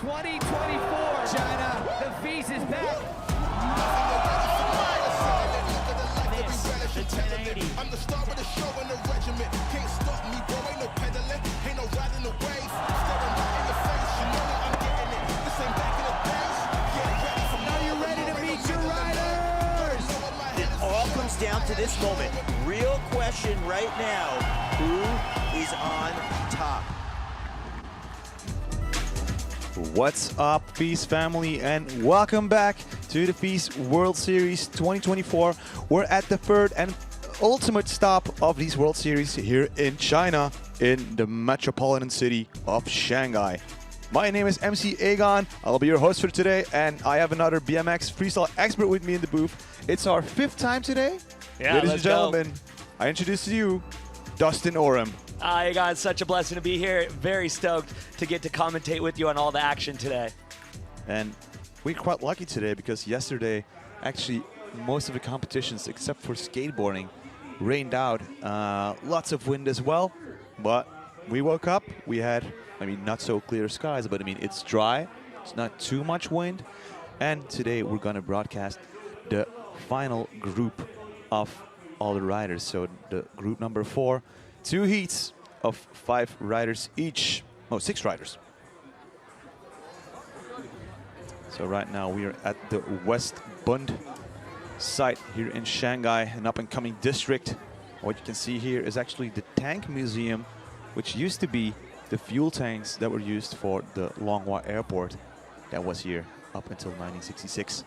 2024. China, the FISE is back. The 1080. I'm the star of the show in the regiment. Can't stop me, bro. Ain't no pedaling, ain't no riding the wave. Staring right in your face, you know that I'm getting it. This ain't back in the days. Get ready for Are you ready to meet your riders? It all comes down to this moment. Real question right now, who is on top? What's up, FISE family, and welcome back to the FISE World Series 2024. We're at the third and ultimate stop of these World Series here in China, in the metropolitan city of Shanghai. My name is MC Aegon. I'll be your host for today, and I have another BMX freestyle expert with me in the booth. It's our fifth time today. Yeah, ladies and let's go. gentlemen, I introduce to you Dustin Orem. Hi guys, such a blessing to be here. Very stoked to get to commentate with you on all the action today. And we're quite lucky today because yesterday, actually, most of the competitions, except for skateboarding, rained out. Lots of wind as well, but we woke up. We had, not so clear skies, but it's dry. It's not too much wind. And today we're gonna broadcast the final group of all the riders. So the group number 4. 2 heats of 5 riders each. Oh, 6 riders. So right now we are at the West Bund site here in Shanghai, an up-and-coming district. What you can see here is actually the tank museum, which used to be the fuel tanks that were used for the Longhua airport that was here up until 1966.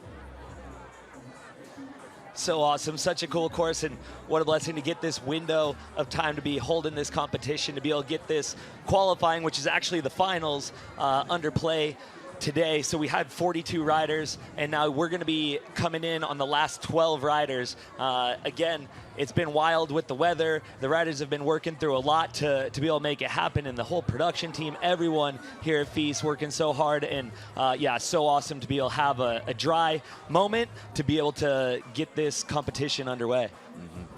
So awesome, such a cool course, and what a blessing to get this window of time to be holding this competition, to be able to get this qualifying, which is actually the finals, under play today. So we had 42 riders, and now we're going to be coming in on the last 12 riders. Again, it's been wild with the weather. The riders have been working through a lot to be able to make it happen, and the whole production team, everyone here at FISE working so hard, and yeah, so awesome to be able to have a dry moment to be able to get this competition underway.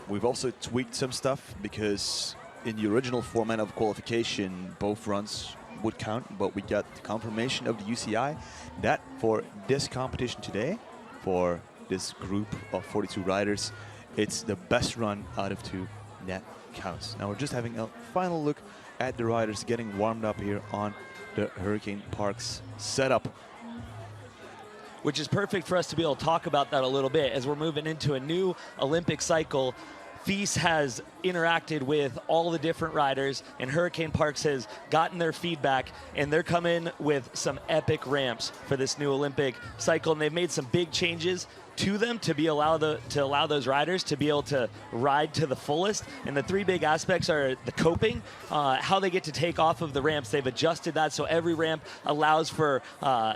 We've also tweaked some stuff because in the original format of qualification, both runs would count, but we got the confirmation of the UCI that for this competition today, for this group of 42 riders, it's the best run out of 2 that counts. Now we're just having a final look at the riders getting warmed up here on the Hurricane Parks setup. Which is perfect for us to be able to talk about that a little bit as we're moving into a new Olympic cycle. FISE has interacted with all the different riders, and Hurricane Parks has gotten their feedback, and they're coming with some epic ramps for this new Olympic cycle, and they've made some big changes to them to allow those riders to be able to ride to the fullest. And the 3 big aspects are the coping, how they get to take off of the ramps. They've adjusted that so every ramp allows for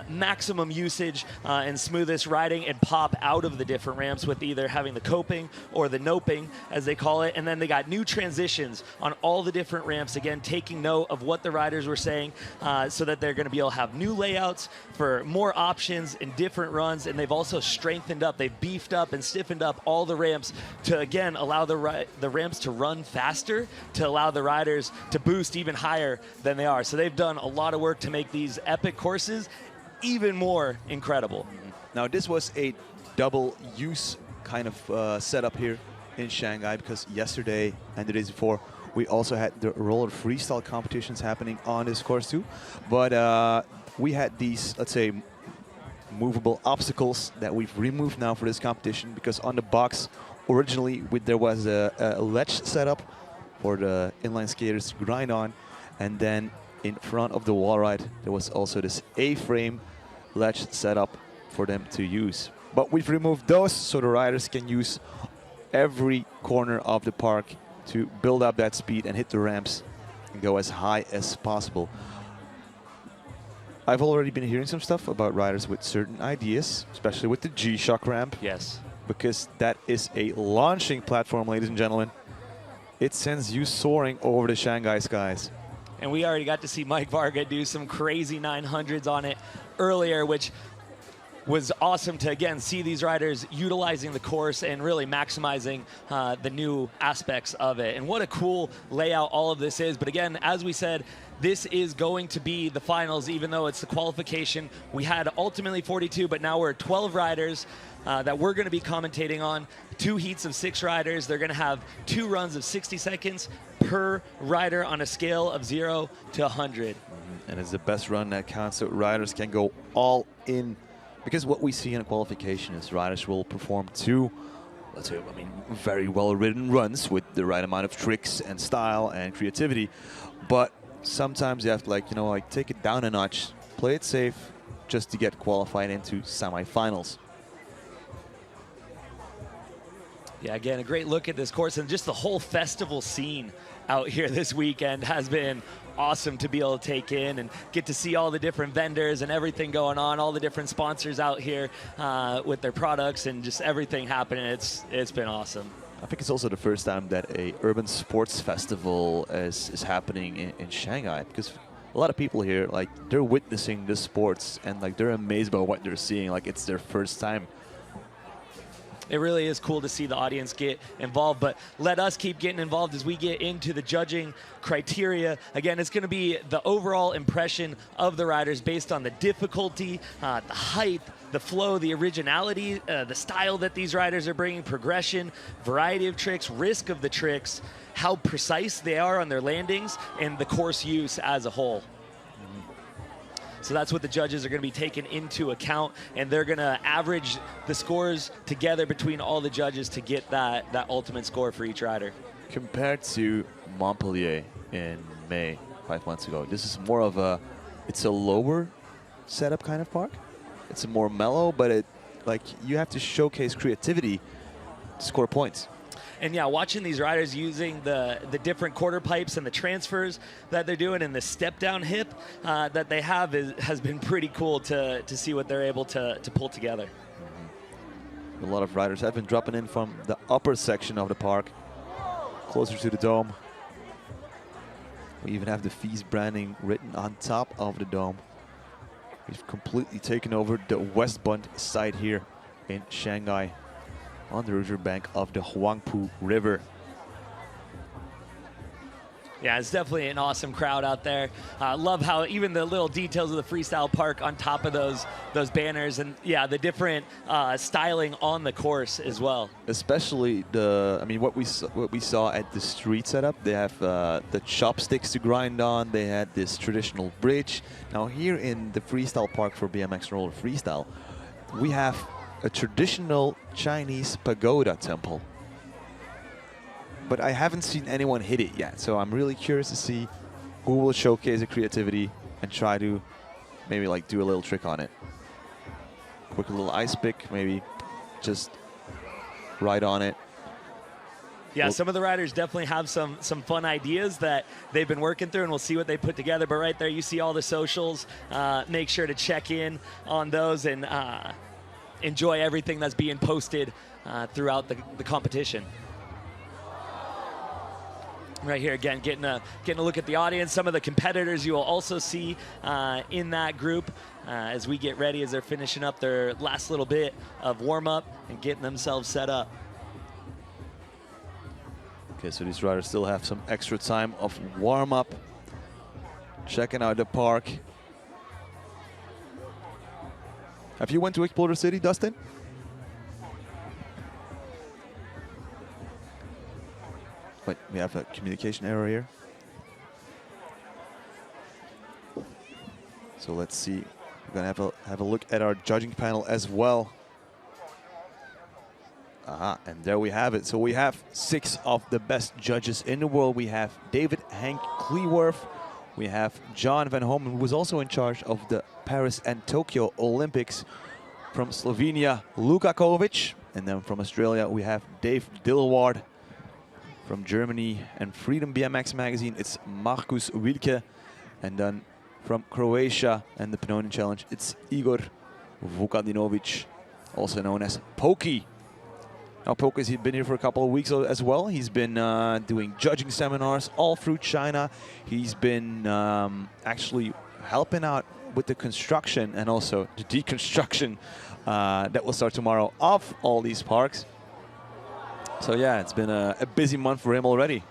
maximum usage and smoothest riding and pop out of the different ramps with either having the coping or the noping, as they call it. And then they got new transitions on all the different ramps, again taking note of what the riders were saying, so that they're going to be able to have new layouts for more options in different runs. And they've also strengthened up, they've beefed up and stiffened up all the ramps to again allow the ramps to run faster, to allow the riders to boost even higher than they are. So they've done a lot of work to make these epic courses even more incredible. Now this was a double use kind of setup here in Shanghai, because yesterday and the days before we also had the roller freestyle competitions happening on this course too. But we had these, let's say, movable obstacles that we've removed now for this competition, because on the box originally there was a ledge setup for the inline skaters to grind on, and then in front of the wall ride there was also this A-frame ledge setup for them to use. But we've removed those so the riders can use every corner of the park to build up that speed and hit the ramps and go as high as possible. I've already been hearing some stuff about riders with certain ideas, especially with the G-Shock ramp. Yes. Because that is a launching platform, ladies and gentlemen. It sends you soaring over the Shanghai skies. And we already got to see Mike Varga do some crazy 900s on it earlier, which was awesome to, again, see these riders utilizing the course and really maximizing the new aspects of it. And what a cool layout all of this is. But again, as we said, this is going to be the finals, even though it's the qualification. We had ultimately 42, but now we're 12 riders that we're going to be commentating on. 2 heats of 6 riders. They're going to have 2 runs of 60 seconds per rider on a scale of 0 to 100. And it's the best run that counts, so riders can go all in. Because what we see in a qualification is riders will perform 2, let's say, I mean, very well-written runs with the right amount of tricks and style and creativity. But sometimes you have to, like, you know, like take it down a notch, play it safe, just to get qualified into semifinals. Yeah, again, a great look at this course, and just the whole festival scene out here this weekend has been awesome to be able to take in and get to see all the different vendors and everything going on, all the different sponsors out here with their products and just everything happening. It's been awesome. I think it's also the first time that a urban sports festival is happening in Shanghai, because a lot of people here, like, they're witnessing the sports and like they're amazed by what they're seeing, like it's their first time. It really is cool to see the audience get involved, but let us keep getting involved as we get into the judging criteria. Again, it's going to be the overall impression of the riders based on the difficulty, the height, the flow, the originality, the style that these riders are bringing, progression, variety of tricks, risk of the tricks, how precise they are on their landings, and the course use as a whole. So that's what the judges are going to be taking into account, and they're going to average the scores together between all the judges to get that ultimate score for each rider. Compared to Montpellier in May 5 months ago, this is more of a, it's a lower setup kind of park. It's more mellow, but it, like, you have to showcase creativity to score points. And yeah, watching these riders using the different quarter pipes and the transfers that they're doing and the step down hip that they have has been pretty cool to see what they're able to pull together. A lot of riders have been dropping in from the upper section of the park, closer to the dome. We even have the FISE branding written on top of the dome. We've completely taken over the West Bund side here in Shanghai, on the riverbank of the Huangpu River. Yeah, it's definitely an awesome crowd out there. Love how even the little details of the freestyle park on top of those banners, and yeah, the different styling on the course as well. Especially the, I mean, what we saw at the street setup. They have the chopsticks to grind on. They had this traditional bridge. Now here in the freestyle park for BMX roller freestyle, we have a traditional Chinese pagoda temple. But I haven't seen anyone hit it yet, so I'm really curious to see who will showcase the creativity and try to maybe like do a little trick on it. Quick little ice pick, maybe just ride on it. Yeah, some of the riders definitely have some fun ideas that they've been working through, and we'll see what they put together. But right there, you see all the socials. Make sure to check in on those and enjoy everything that's being posted throughout the competition. Right here again, getting a look at the audience. Some of the competitors you will also see in that group as we get ready, as they're finishing up their last little bit of warm-up and getting themselves set up. Okay, so these riders still have some extra time of warm-up, checking out the park. Have you went to Explorer City, Dustin? Wait, we have a communication error here. So let's see. We're gonna have a look at our judging panel as well. And there we have it. So we have 6 of the best judges in the world. We have David Hank Kleeworth. We have John Van Homen, who was also in charge of the Paris and Tokyo Olympics. From Slovenia, Luka Kovic. And then from Australia, we have Dave Dilward. From Germany and Freedom BMX magazine, it's Markus Wilke. And then from Croatia and the Pannonian Challenge, it's Igor Vukadinovic, also known as Pokey. Now, Pokey's been here for a couple of weeks as well. He's been doing judging seminars all through China. He's been actually helping out with the construction and also the deconstruction that will start tomorrow of all these parks. So yeah, it's been a busy month for him already.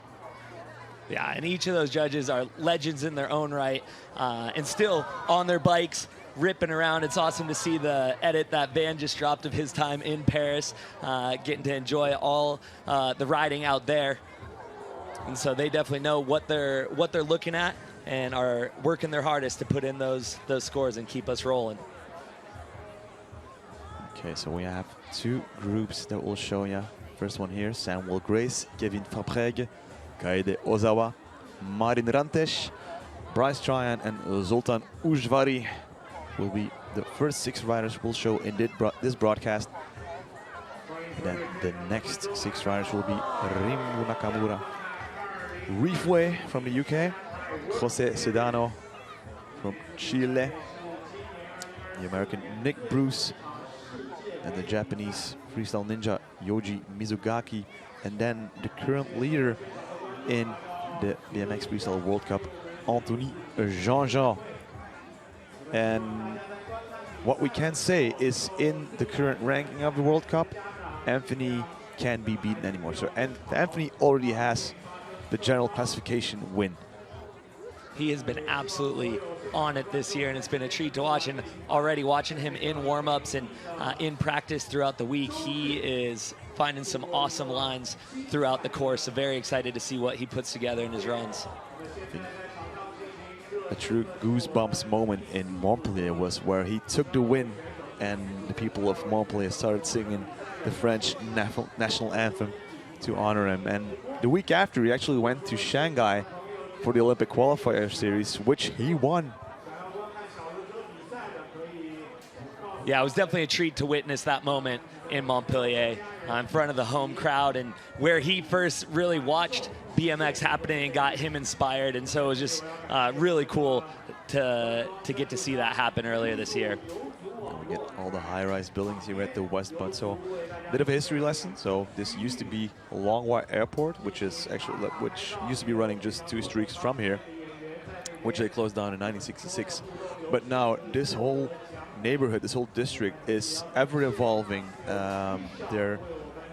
Yeah, and each of those judges are legends in their own right, and still on their bikes, ripping around. It's awesome to see the edit that Van just dropped of his time in Paris, getting to enjoy all the riding out there. And so they definitely know what they're looking at and are working their hardest to put in those scores and keep us rolling. Okay, so we have two groups that will show you. First one here, Samuel Grace, Kevin Fabreg, Kaede Ozawa, Marin Rantes, Bryce Tryon, and Zoltan Ujvari will be the first 6 riders we'll show in this broadcast. And then the next 6 riders will be Rimu Nakamura, Reefway from the UK, Jose Sedano from Chile, the American Nick Bruce, and the Japanese freestyle ninja Yoji Mizugaki, and then the current leader in the BMX Freestyle World Cup, Anthony Jean-Jean. And what we can say is, in the current ranking of the World Cup, Anthony can't be beaten anymore. So Anthony already has the general classification win. He has been absolutely on it this year, and it's been a treat to watch. And already watching him in warm-ups and in practice throughout the week, he is finding some awesome lines throughout the course. So very excited to see what he puts together in his runs. A true goosebumps moment in Montpellier was where he took the win and the people of Montpellier started singing the French national anthem to honor him. And the week after, he actually went to Shanghai for the Olympic qualifier series, which he won. Yeah, it was definitely a treat to witness that moment in Montpellier in front of the home crowd, and where he first really watched BMX happening and got him inspired. And so it was just really cool to get to see that happen earlier this year. And we get all the high-rise buildings here at the West Bund. So a bit of a history lesson. So this used to be Longwy Airport, which used to be running just 2 streets from here, which they closed down in 1966. But now this whole neighborhood, this whole district is ever evolving. They're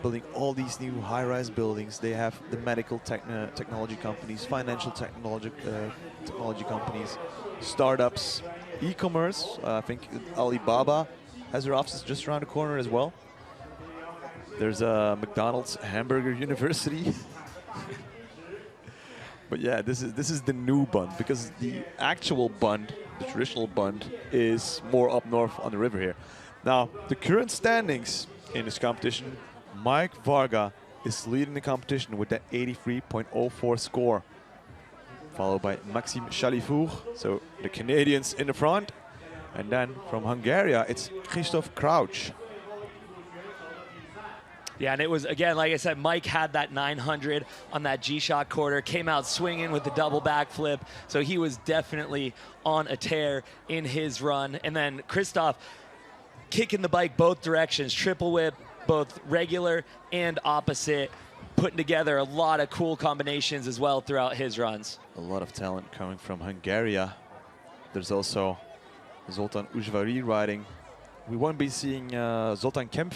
building all these new high-rise buildings. They have the medical technology companies, financial technology companies, startups, e-commerce. I think Alibaba has their offices just around the corner as well. There's a McDonald's Hamburger University. But yeah, this is the new Bund, because the actual Bund, the traditional Bund, is more up north on the river here. Now, the current standings in this competition, Mike Varga is leading the competition with that 83.04 score, followed by Maxime Chalifour, so the Canadians in the front. And then from Hungary, it's Christoph Crouch. Yeah, and it was, again, like I said, Mike had that 900 on that G-Shock quarter, came out swinging with the double backflip, so he was definitely on a tear in his run. And then Christoph kicking the bike both directions, triple whip, both regular and opposite, putting together a lot of cool combinations as well throughout his runs. A lot of talent coming from Hungary. There's also Zoltan Ujvari riding. We won't be seeing Zoltan Kempf.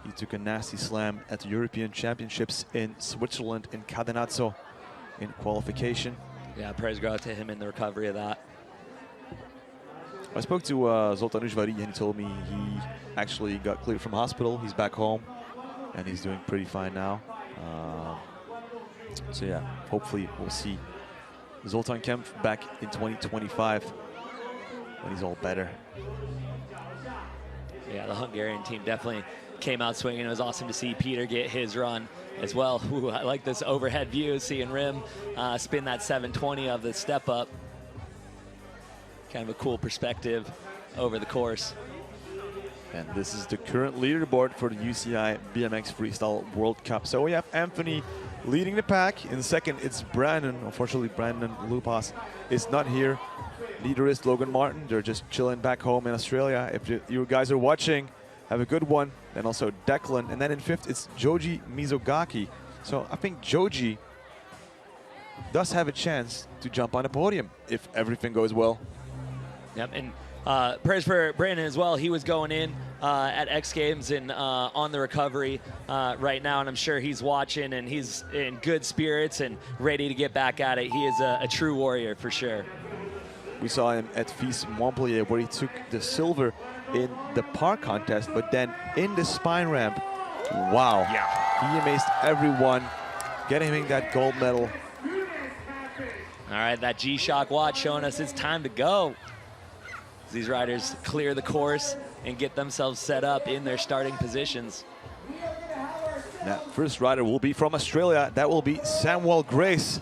He took a nasty slam at the European Championships in Switzerland in Cadenazzo in qualification. Yeah, praise go out to him in the recovery of that. I spoke to Zoltan Ujvari, and he told me he actually got cleared from hospital. He's back home, and he's doing pretty fine now. So yeah, hopefully we'll see Zoltan Kempf back in 2025 when he's all better. Yeah, the Hungarian team definitely came out swinging. It was awesome to see Peter get his run as well. Ooh, I like this overhead view, seeing Rim spin that 720 of the step up. Kind of a cool perspective over the course. And this is the current leaderboard for the UCI BMX Freestyle World Cup. So we have Anthony leading the pack. In second, it's Brandon. Unfortunately, Brandon Lupas is not here. Leader is Logan Martin. They're just chilling back home in Australia. If you guys are watching, have a good one. Then also Declan. And then in fifth, it's Joji Mizugaki. So I think Joji does have a chance to jump on the podium if everything goes well. Yep, and prayers for Brandon as well. He was going in at X Games and on the recovery right now, and I'm sure he's watching and he's in good spirits and ready to get back at it. He is a true warrior for sure. We saw him at FISE Montpellier where he took the silver in the park contest, but then in the spine ramp, wow. Yeah. He amazed everyone, getting him that gold medal. All right, that G-Shock watch showing us it's time to go. These riders clear the course and get themselves set up in their starting positions. That first rider will be from Australia. That will be Samuel Grace.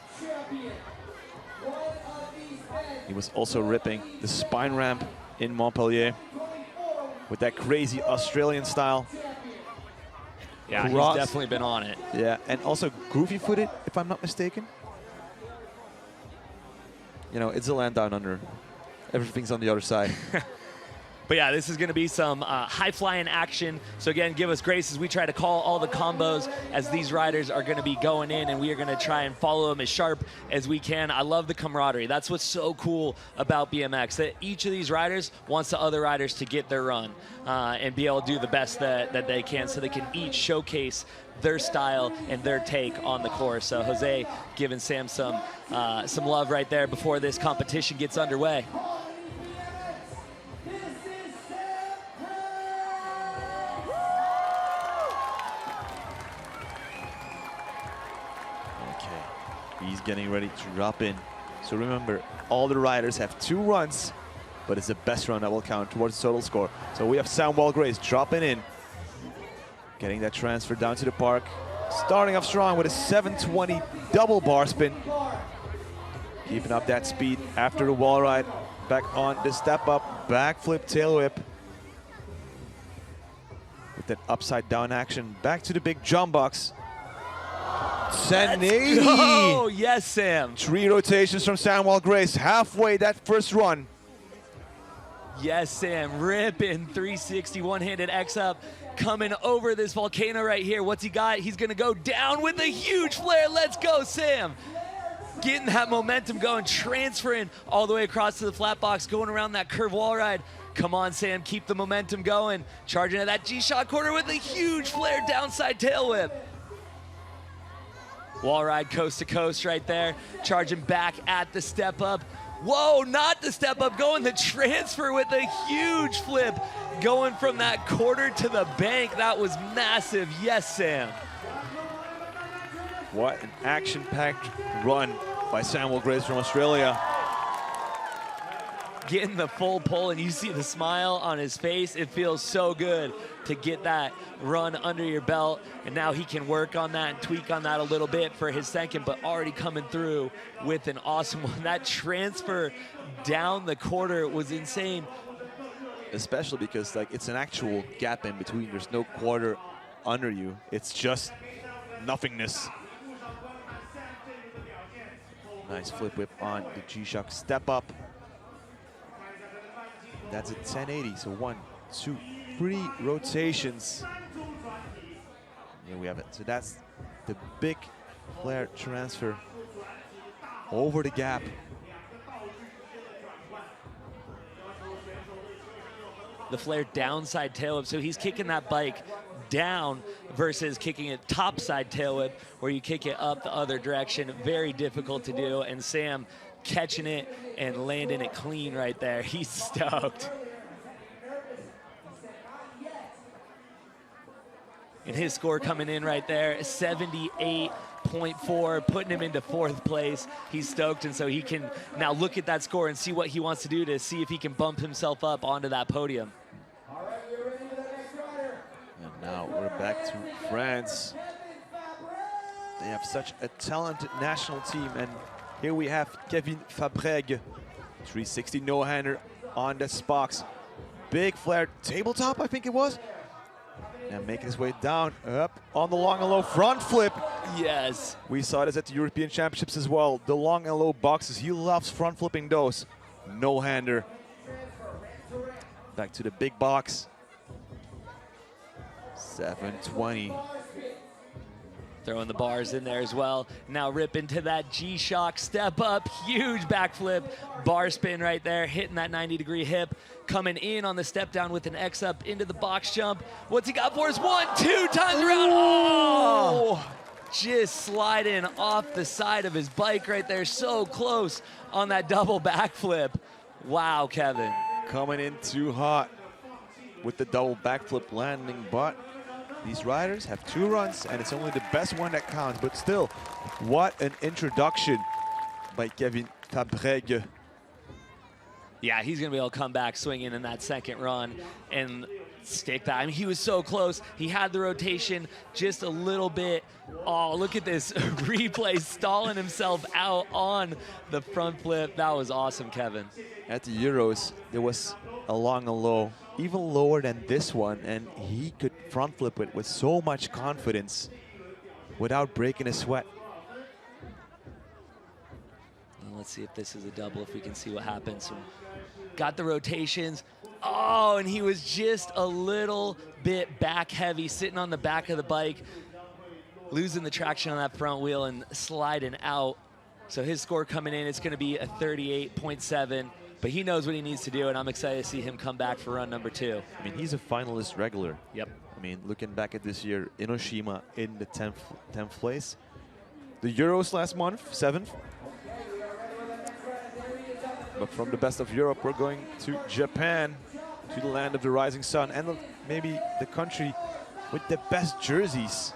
He was also ripping the spine ramp in Montpellier with that crazy Australian style. Yeah, Cross. he's definitely been on it. Yeah, and also goofy-footed, if I'm not mistaken. You know, it's a land down under. Everything's on the other side. But yeah, this is going to be some high-flying action. So again, give us grace as we try to call all the combos as these riders are going to be going in, and we are going to try and follow them as sharp as we can. I love the camaraderie. That's what's so cool about BMX, that each of these riders wants the other riders to get their run and be able to do the best that they can, so they can each showcase their style and their take on the course. So Jose giving Sam some love right there before this competition gets underway. He's getting ready to drop in. So remember, all the riders have 2 runs, but it's the best run that will count towards the total score. So we have Samuel Grace dropping in, getting that transfer down to the park, starting off strong with a 720 double bar spin. Keeping up that speed after the wall ride, back on the step up, backflip tail whip. With that upside down action, back to the big jump box. 1080. Oh, yes, Sam. 3 rotations from Samuel Grace, halfway that first run. Yes, Sam, ripping 360 one-handed X up, coming over this volcano right here. What's he got? He's gonna go down with a huge flare. Let's go, Sam. Getting that momentum going, transferring all the way across to the flat box, going around that curve wall ride. Come on, Sam, keep the momentum going. Charging at that G-Shock corner with a huge flare downside tail whip. Wall ride coast to coast right there. Charging back at the step up. Whoa, not the step up, going the transfer with a huge flip. Going from that quarter to the bank. That was massive. Yes, Sam. What an action-packed run by Samuel Grace from Australia. Getting the full pull, and you see the smile on his face. It feels so good to get that run under your belt, and now he can work on that and tweak on that a little bit for his second, but already coming through with an awesome one. That transfer down the quarter was insane. Especially because like it's an actual gap in between. There's no quarter under you. It's just nothingness. Nice flip whip on the G-Shock step up. That's a 1080, so 1, 2, 3 rotations. Here we have it. So that's the big flare transfer over the gap. The flare downside tail whip, so he's kicking that bike down versus kicking it topside tail whip, where you kick it up the other direction. Very difficult to do, and Sam catching it and landing it clean right there. He's stoked. And his score coming in right there, 78.4, putting him into 4th place. He's stoked, and so he can now look at that score and see what he wants to do to see if he can bump himself up onto that podium. And now we're back to France. They have such a talented national team, and here we have Kevin Fabreg, 360 no-hander on the Spox. Big flare tabletop, I think it was. And making his way down, up on the long and low front flip. Yes. We saw this at the European Championships as well. The long and low boxes, he loves front flipping those. No-hander. Back to the big box. 720. Throwing the bars in there as well. Now rip into that G-Shock, step up, huge backflip, bar spin right there, hitting that 90-degree hip, coming in on the step down with an X up into the box jump. What's he got for us? 1, 2 times around. Oh! Just sliding off the side of his bike right there, so close on that double backflip. Wow, Kevin. Coming in too hot with the double backflip landing, but these riders have 2 runs, and it's only the best one that counts. But still, what an introduction by Kevin Fabrègue. Yeah, he's going to be able to come back swinging in that second run and stick that. I mean, he was so close. He had the rotation just a little bit. Oh, look at this replay, stalling himself out on the front flip. That was awesome, Kevin. At the Euros, there was a long and low, even lower than this one, and he could front flip it with so much confidence without breaking a sweat. Well, let's see if this is a double, if we can see what happens. So, got the rotations. Oh, and he was just a little bit back heavy, sitting on the back of the bike, losing the traction on that front wheel and sliding out. So his score coming in, it's going to be a 38.7. But he knows what he needs to do, and I'm excited to see him come back for run number 2. I mean, he's a finalist regular. Yep. I mean, looking back at this year, Enoshima in the 10th place. The Euros last month, 7th. But from the best of Europe, we're going to Japan, to the land of the rising sun, and maybe the country with the best jerseys.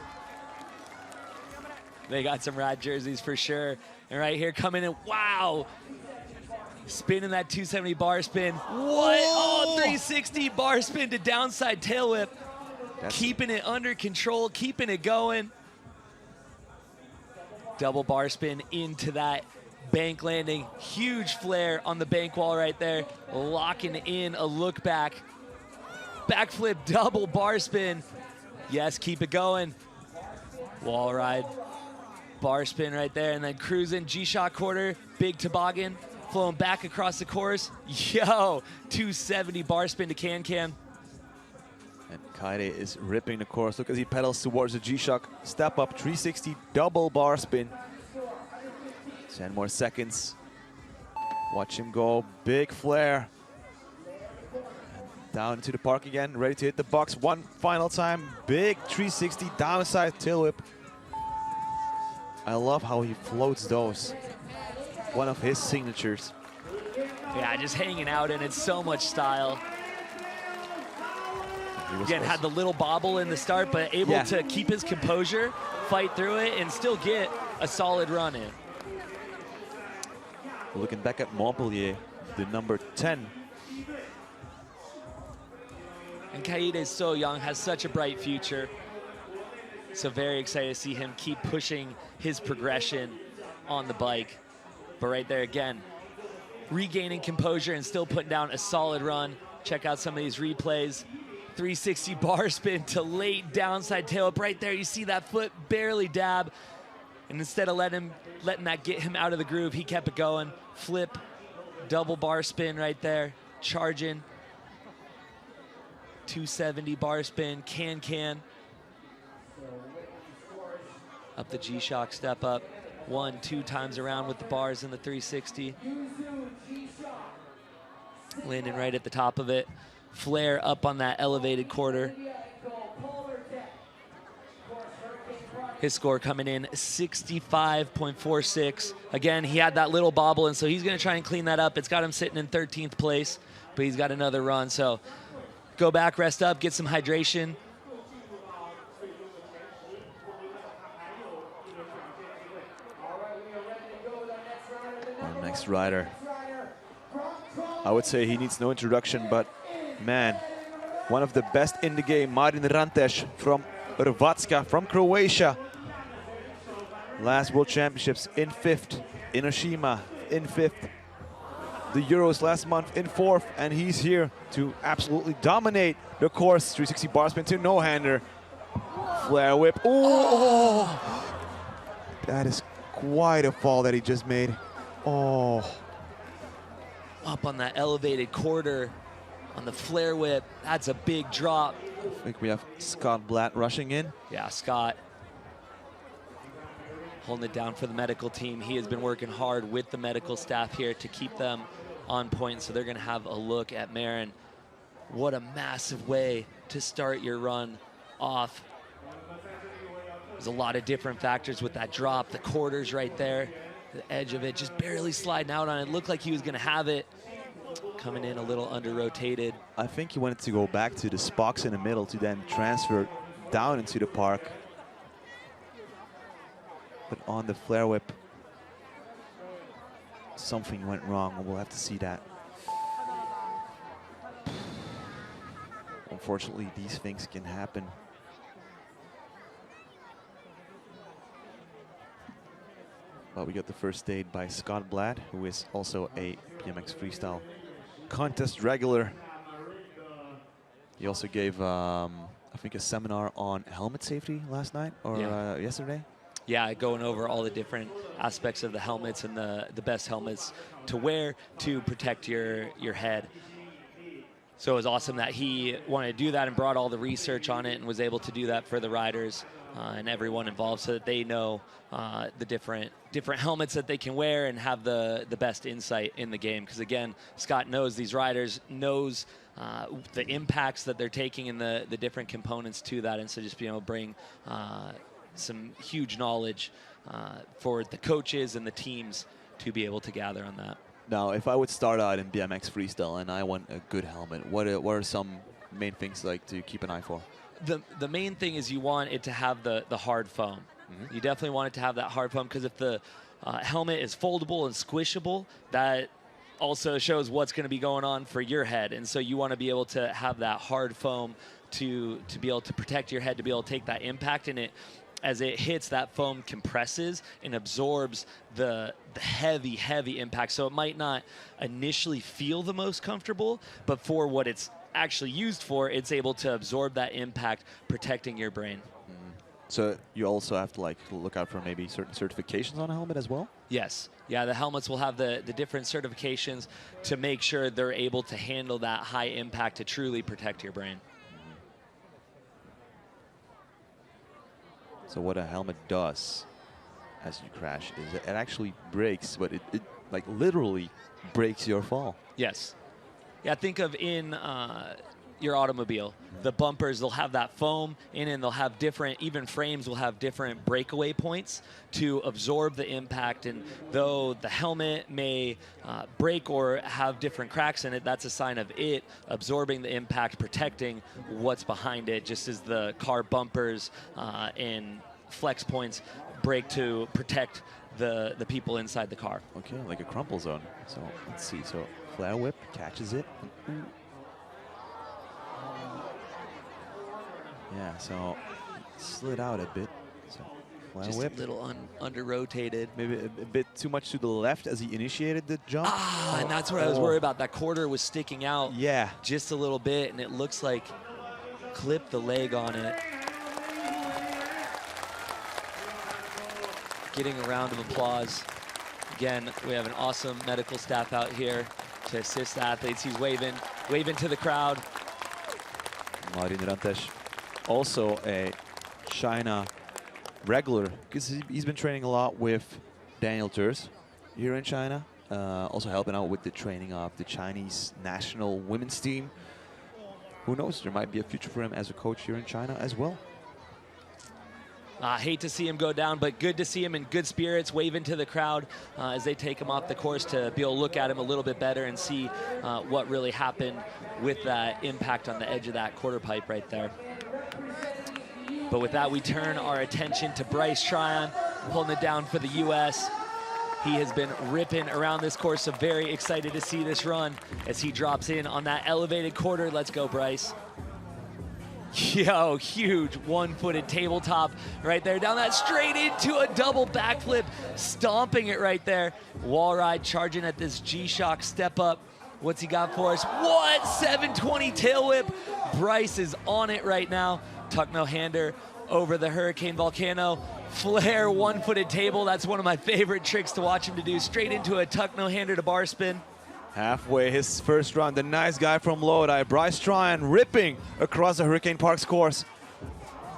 They got some rad jerseys for sure. And right here coming in, wow. Spinning that 270 bar spin. What? Oh, 360 bar spin to downside tail whip. Keeping it under control, keeping it going. Double bar spin into that bank landing. Huge flare on the bank wall right there. Locking in a look back. Backflip, double bar spin. Yes, keep it going. Wall ride. Bar spin right there, and then cruising. G-Shock quarter, big toboggan. Flowing back across the course. Yo, 270 bar spin to can-can. And Kaide is ripping the course. Look as he pedals towards the G-Shock. Step up, 360 double bar spin. 10 more seconds. Watch him go. Big flare. Down into the park again. Ready to hit the box one final time. Big 360 downside tail whip. I love how he floats those. One of his signatures. Yeah, just hanging out in it. So much style. Again, had the little bobble in the start, but able to keep his composure, fight through it, and still get a solid run in. Looking back at Montpellier, the number 10. And Kaide is so young, has such a bright future. So very excited to see him keep pushing his progression on the bike. But right there again, regaining composure and still putting down a solid run. Check out some of these replays. 360 bar spin to late downside tail up right there. You see that foot barely dab. And instead of letting that get him out of the groove, he kept it going. Flip, double bar spin right there, charging. 270 bar spin, can. Up the G-Shock step up. 1, 2 times around with the bars in the 360. Landing right at the top of it. Flare up on that elevated quarter. His score coming in 65.46. Again, he had that little bobble, and so he's going to try and clean that up. It's got him sitting in 13th place, but he's got another run. So go back, rest up, get some hydration. Our next rider. I would say he needs no introduction, but man, one of the best in the game, Marin Rantes from Hrvatska, from Croatia. Last World Championships in 5th, Enoshima in 5th. The Euros last month in 4th, and he's here to absolutely dominate the course. 360 bar spin to no-hander. Flare whip. Oh! That is quite a fall that he just made. Oh. Up on that elevated quarter on the flare whip. That's a big drop. I think we have Scott Blatt rushing in. Yeah, Scott. holding it down for the medical team. He has been working hard with the medical staff here to keep them on point, so they're going to have a look at Marin. What a massive way to start your run off. There's a lot of different factors with that drop, the quarters right there, the edge of it just barely sliding out on it. Looked like he was going to have it. Coming in a little under-rotated. I think he wanted to go back to the spokes in the middle to then transfer down into the park. But on the flare whip, something went wrong. We'll have to see that. Unfortunately, these things can happen. But we got the first aid by Scott Blatt, who is also a BMX Freestyle contest regular. He also gave, I think, a seminar on helmet safety last night or yesterday. Yeah, going over all the different aspects of the helmets and the best helmets to wear to protect your head. So it was awesome that he wanted to do that and brought all the research on it and was able to do that for the riders and everyone involved, so that they know the different helmets that they can wear and have the best insight in the game. Because again, Scott knows these riders, knows the impacts that they're taking and the different components to that, and so just being able to bring some huge knowledge for the coaches and the teams to be able to gather on that. Now, if I would start out in BMX Freestyle and I want a good helmet, what are some main things like to keep an eye for? The main thing is you want it to have the hard foam. Mm-hmm. You definitely want it to have that hard foam, because if the helmet is foldable and squishable, that also shows what's going to be going on for your head. And so you want to be able to have that hard foam to be able to protect your head, to be able to take that impact in it. As it hits, that foam compresses and absorbs the heavy impact. So it might not initially feel the most comfortable, but for what it's actually used for, it's able to absorb that impact, protecting your brain. So you also have to look out for maybe certain certifications on a helmet as well? Yes. Yeah, the helmets will have the different certifications to make sure they're able to handle that high impact to truly protect your brain. So what a helmet does as you crash is it actually breaks, but it like literally breaks your fall. Yes. Yeah, think of in your automobile, the bumpers, they'll have that foam in, and they'll have different, even frames will have different breakaway points to absorb the impact. And though the helmet may break or have different cracks in it, that's a sign of it absorbing the impact, protecting what's behind it, just as the car bumpers and flex points break to protect the people inside the car. Okay, like a crumple zone. So let's see. So flare whip catches it. Yeah, so slid out a bit. So flare Just whip. a little under-rotated. Maybe a bit too much to the left as he initiated the jump. And that's what I was worried about. That quarter was sticking out Yeah. just a little bit, and it looks like clipped the leg on it. Getting a round of applause. Again, we have an awesome medical staff out here to assist the athletes. He's waving to the crowd. Marin Rantesh, also a China regular, because he's been training a lot with Daniel Turs here in China, also helping out with the training of the Chinese national women's team. Who knows, there might be a future for him as a coach here in China as well. Hate to see him go down, but good to see him in good spirits, waving to the crowd as they take him off the course, to be able to look at him a little bit better and see what really happened with that impact on the edge of that quarter pipe right there. But with that, we turn our attention to Bryce Tryon, holding it down for the U.S. He has been ripping around this course, so very excited to see this run as he drops in on that elevated quarter. Let's go, Bryce. Yo, huge one-footed tabletop right there. Down that straight into a double backflip, stomping it right there. Wall ride, charging at this G-Shock step up. What's he got for us? What? 720 tail whip. Bryce is on it right now. Tuck no-hander over the Hurricane Volcano. Flare one-footed table. That's one of my favorite tricks to watch him to do. Straight into a tuck no-hander to bar spin. Halfway his first run, the nice guy from Lodi, Bryce Tryon, ripping across the Hurricane Parks course.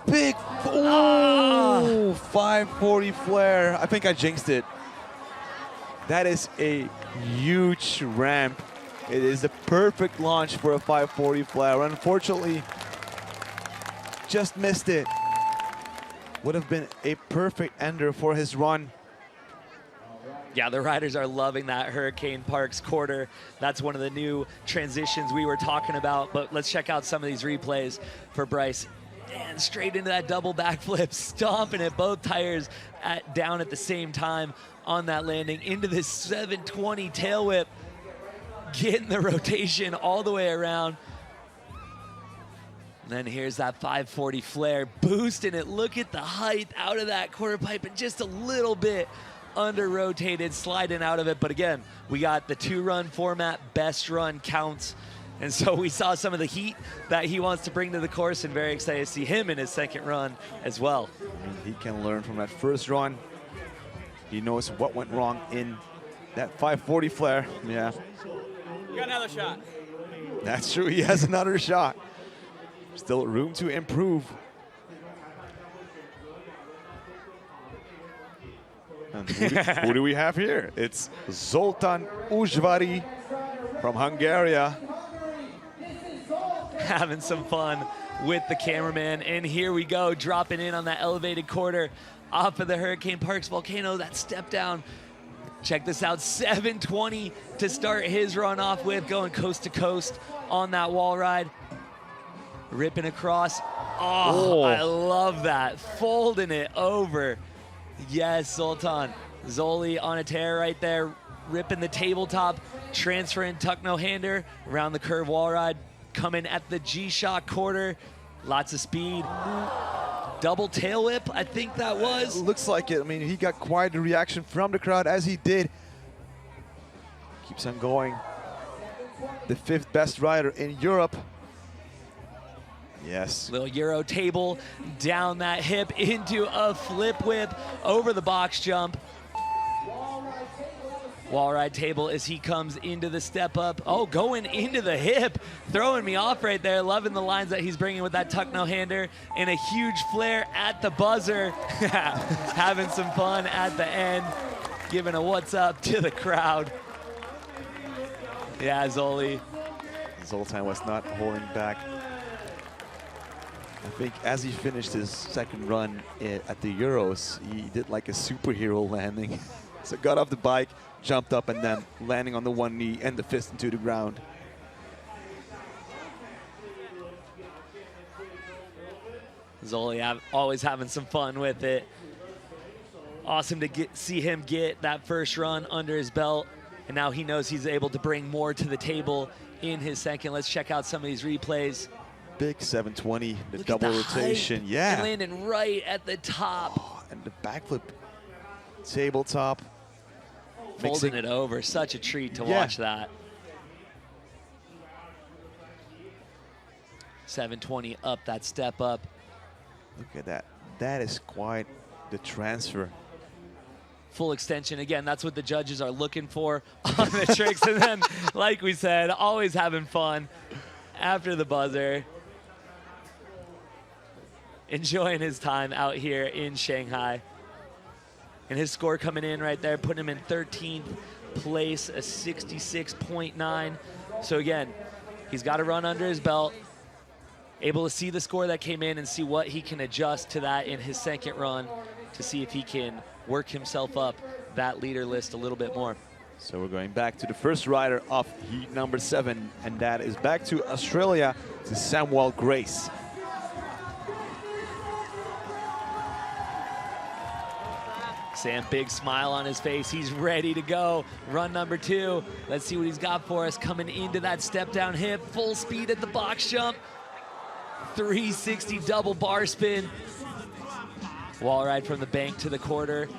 big, ooh, 540 flare. I think I jinxed it. That is a huge ramp. It is the perfect launch for a 540 flare. Unfortunately, just missed it. Would have been a perfect ender for his run. Yeah, the riders are loving that Hurricane Parks quarter. That's one of the new transitions we were talking about. But let's check out some of these replays for Bryce. And straight into that double backflip, stomping it, both tires down at the same time on that landing, into this 720 tail whip, getting the rotation all the way around. And then here's that 540 flare, boosting it. Look at the height out of that quarter pipe, and just a little bit under rotated, sliding out of it. But again, we got the 2-run format, best run counts. And so we saw some of the heat that he wants to bring to the course, and very excited to see him in his second run as well. I mean, he can learn from that first run. He knows what went wrong in that 540 flare. Yeah. You got another shot. That's true, he has another shot. Still room to improve. And who do we have here? It's Zoltán Ujvari from Hungary. Having some fun with the cameraman. And here we go, dropping in on that elevated quarter off of the Hurricane Parks volcano, that step down. Check this out, 720 to start his run off with, going coast to coast on that wall ride. Ripping across. Oh, I love that. Folding it over. Yes, Zoltán. Zoli on a tear right there, ripping the tabletop, transferring tuck no hander around the curve wall ride, coming at the G-Shock quarter. Lots of speed. Double tail whip, I think that was. Looks like it. I mean, he got quite a reaction from the crowd as he did. Keeps on going. The 5th best rider in Europe. Yes. Little Euro table down that hip into a flip whip over the box jump. Wall ride table as he comes into the step up. Oh, going into the hip, throwing me off right there. Loving the lines that he's bringing with that tuck no hander, and a huge flare at the buzzer. Having some fun at the end, giving a what's up to the crowd. Yeah, Zoli. Zoltán was not holding back. I think as he finished his second run at the Euros, he did like a superhero landing. So got off the bike, jumped up, and then landing on the one knee and the fist into the ground. Zoli always having some fun with it. Awesome to see him get that first run under his belt, and now he knows he's able to bring more to the table in his second. Let's check out some of these replays. Big 720, the Look double at the rotation, height, yeah. and landing right at the top. Oh, and the backflip tabletop. Folding it over, such a treat to watch that. 720 up, that step up. Look at that. That is quite the transfer. Full extension, again, that's what the judges are looking for on the tricks. And then, like we said, always having fun after the buzzer. Enjoying his time out here in Shanghai. And his score coming in right there, putting him in 13th place, a 66.9. So again, he's got a run under his belt, able to see the score that came in and see what he can adjust to that in his second run to see if he can work himself up that leader list a little bit more. So we're going back to the first rider of heat number 7, and that is back to Australia, to Samuel Grace. Sam, big smile on his face. He's ready to go. Run number 2. Let's see what he's got for us. Coming into that step down hip, full speed at the box jump. 360 double bar spin. Wall ride from the bank to the quarter.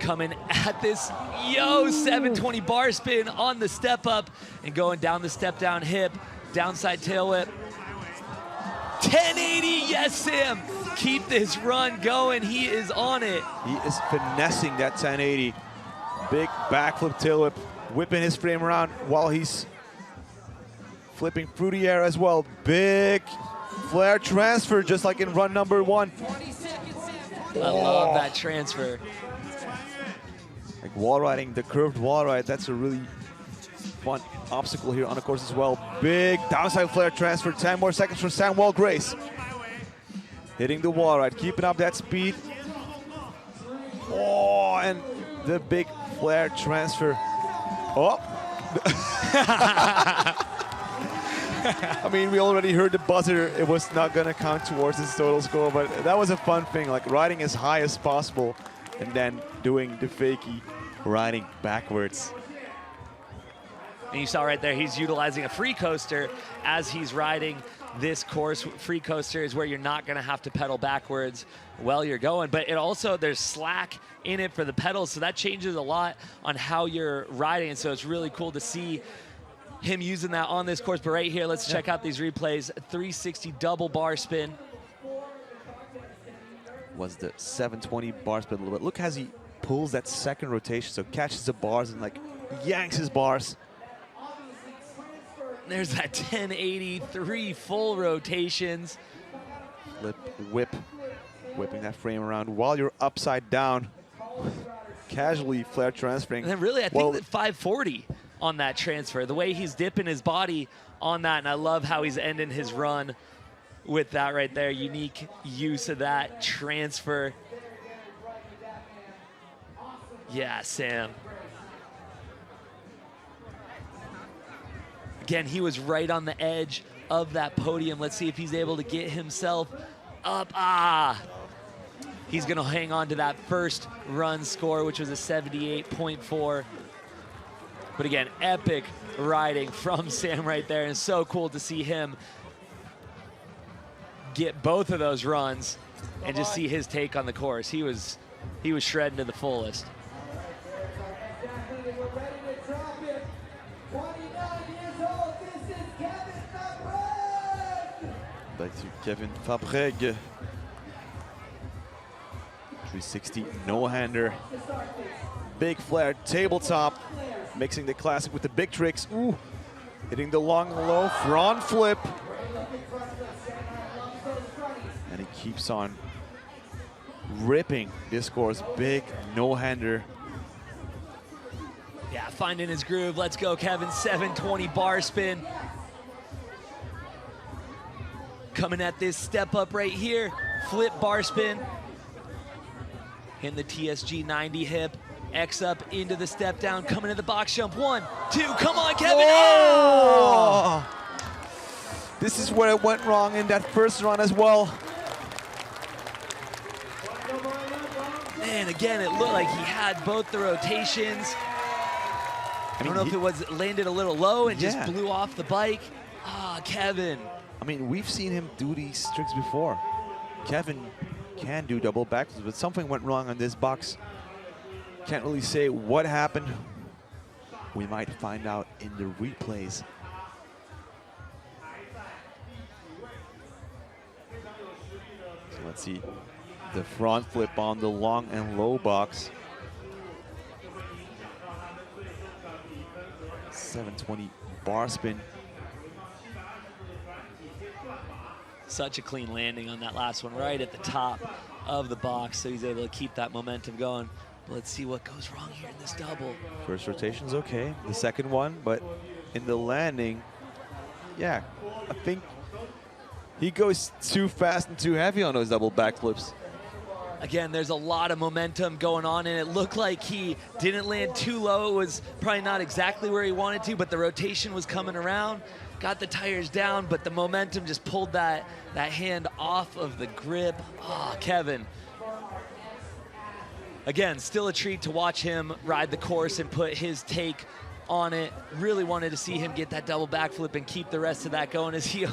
Coming at this, 720 bar spin on the step up and going down the step down hip, downside tail whip. 1080, yes, Sam. Keep this run going. He is on it. He is finessing that 1080. Big backflip tail whip, whipping his frame around while he's flipping through the air as well. Big flare transfer, just like in run number 1. I love that transfer. Like wall riding, the curved wall ride, that's a really fun obstacle here on the course as well. Big downside flare transfer, 10 more seconds for Samuel Grace. Hitting the wall ride, keeping up that speed. Oh, and the big flare transfer. Oh. I mean, we already heard the buzzer. It was not gonna count towards his total score, but that was a fun thing, like riding as high as possible and then doing the fakie riding backwards. And you saw right there, he's utilizing a free coaster as he's riding this course. Free coaster is where you're not gonna have to pedal backwards while you're going, but it also, there's slack in it for the pedals, so that changes a lot on how you're riding, and so it's really cool to see him using that on this course. But right here, let's check out these replays. 360 double bar spin. Was the 720 bar spin a little bit. Look as he pulls that second rotation, so catches the bars and like yanks his bars. There's that 1083 full rotations. Flip, whip, whipping that frame around while you're upside down. Casually flare transferring. And then really, I think that 540 on that transfer, the way he's dipping his body on that, and I love how he's ending his run with that right there. Unique use of that transfer. Yeah, Sam. Again, he was right on the edge of that podium. Let's see if he's able to get himself up. He's gonna hang on to that first run score, which was a 78.4. But again, epic riding from Sam right there, and so cool to see him get both of those runs and just see his take on the course. He was shredding to the fullest. Back to Kevin Fabreg. 360 no-hander. Big flare tabletop. Mixing the classic with the big tricks. Ooh. Hitting the long and low front flip. And he keeps on ripping this course. Big no-hander. Yeah, finding his groove. Let's go, Kevin. 720 bar spin. Coming at this step up right here. Flip bar spin. In the TSG 90 hip. X up into the step down. Coming to the box jump. 1, 2. Come on, Kevin. Oh! This is where it went wrong in that first run as well. Man, again, it looked like he had both the rotations. I don't know if it was landed a little low and just blew off the bike. Kevin. I mean, we've seen him do these tricks before. Kevin can do double backflips, but something went wrong on this box. Can't really say what happened. We might find out in the replays. So let's see the front flip on the long and low box. 720 bar spin. Such a clean landing on that last one, right at the top of the box, so he's able to keep that momentum going. But let's see what goes wrong here in this double. First rotation's okay, the second one, but in the landing, yeah, I think he goes too fast and too heavy on those double backflips. Again, there's a lot of momentum going on, and it looked like he didn't land too low. It was probably not exactly where he wanted to, but the rotation was coming around. Got the tires down, but the momentum just pulled that hand off of the grip. Kevin. Again, still a treat to watch him ride the course and put his take on it. Really wanted to see him get that double backflip and keep the rest of that going as he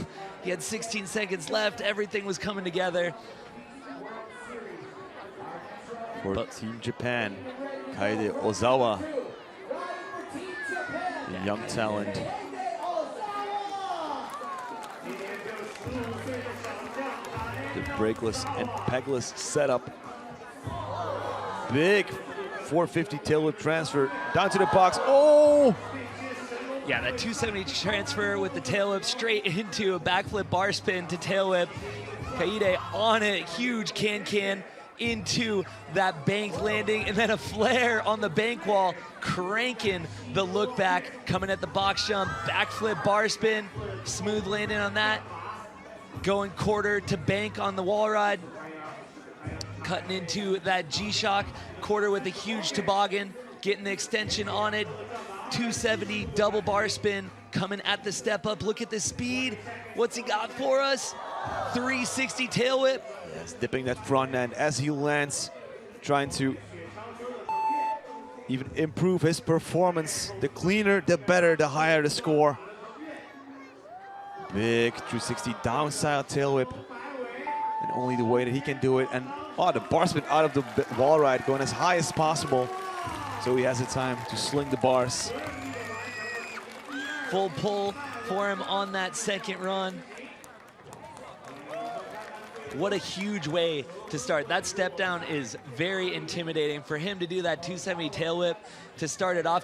had 16 seconds left. Everything was coming together. For Team Japan, Kaede Ozawa, the young talent. The brakeless and pegless setup. Big 450 tailwhip transfer down to the box. Oh! Yeah, that 270 transfer with the tail whip straight into a backflip bar spin to tail whip. Kaide on it, huge can into that bank landing, and then a flare on the bank wall, cranking the look back, coming at the box jump, backflip bar spin, smooth landing on that, going quarter to bank on the wall ride, cutting into that G-Shock, quarter with a huge toboggan, getting the extension on it, 270 double bar spin, coming at the step up. Look at the speed. What's he got for us? 360 tail whip. Yes, dipping that front end as he lands, trying to even improve his performance. The cleaner, the better, the higher the score. Big 360 downside tail whip. And only the way that he can do it. And the bar spin out of the wall ride, going as high as possible. So he has the time to sling the bars. Full pull for him on that second run. What a huge way to start. That step down is very intimidating. For him to do that 270 tail whip to start it off,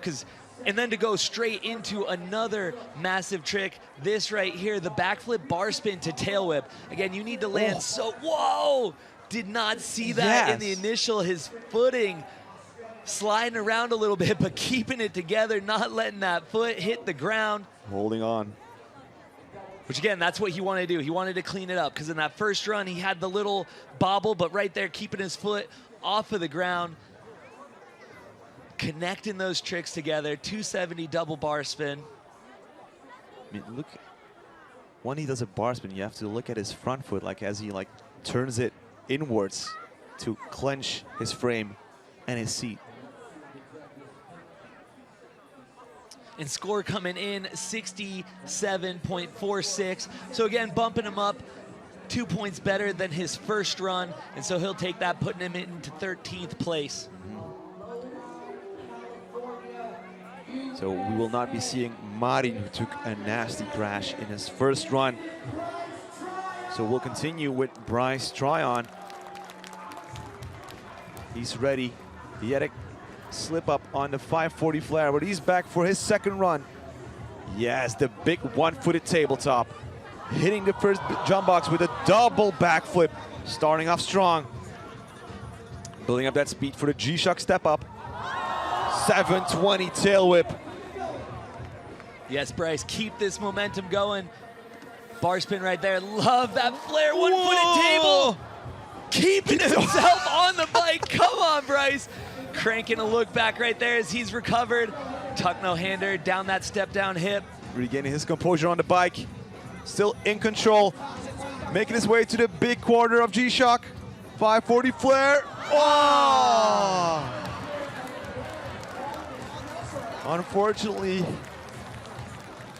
and then to go straight into another massive trick. This right here, the backflip bar spin to tail whip. Again, you need to land whoa! Did not see that in the initial, his footing sliding around a little bit, but keeping it together, not letting that foot hit the ground. Holding on. Which again, that's what he wanted to do. He wanted to clean it up, because in that first run, he had the little bobble, but right there, keeping his foot off of the ground, connecting those tricks together, 270 double bar spin. I mean, look, when he does a bar spin, you have to look at his front foot, like as he turns it inwards to clench his frame and his seat. And score coming in 67.46. So again, bumping him up 2 points better than his first run. And so he'll take that, putting him into 13th place. So we will not be seeing Marin, who took a nasty crash in his first run. So we'll continue with Bryce Tryon. He's ready. He had a slip up on the 540 flare, but he's back for his second run. Yes, the big one-footed tabletop. Hitting the first jump box with a double backflip. Starting off strong. Building up that speed for the G-Shock step up. 720 tail whip. Yes, Bryce, keep this momentum going. Bar spin right there. Love that flare, one-footed table. Keeping himself on the bike. Come on, Bryce. Cranking a look back right there as he's recovered. Tuck no-hander down that step down hip. Regaining his composure on the bike. Still in control. Making his way to the big corner of G-Shock. 540 flare. Oh! Unfortunately,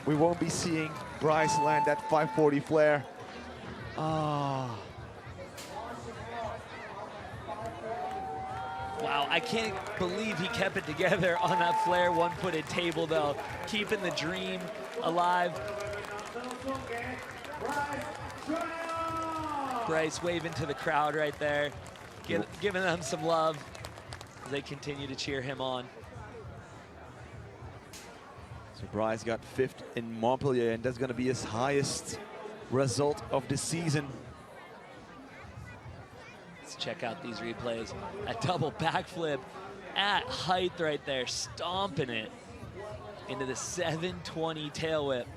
we won't be seeing Bryce land that 540 flare. Oh. Wow, I can't believe he kept it together on that flare one-footed table, though. Keeping the dream alive. Bryce waving to the crowd right there, giving them some love as they continue to cheer him on. So Bryce got 5th in Montpellier, and that's going to be his highest result of the season. Let's check out these replays. A double backflip at height right there, stomping it into the 720 tail whip.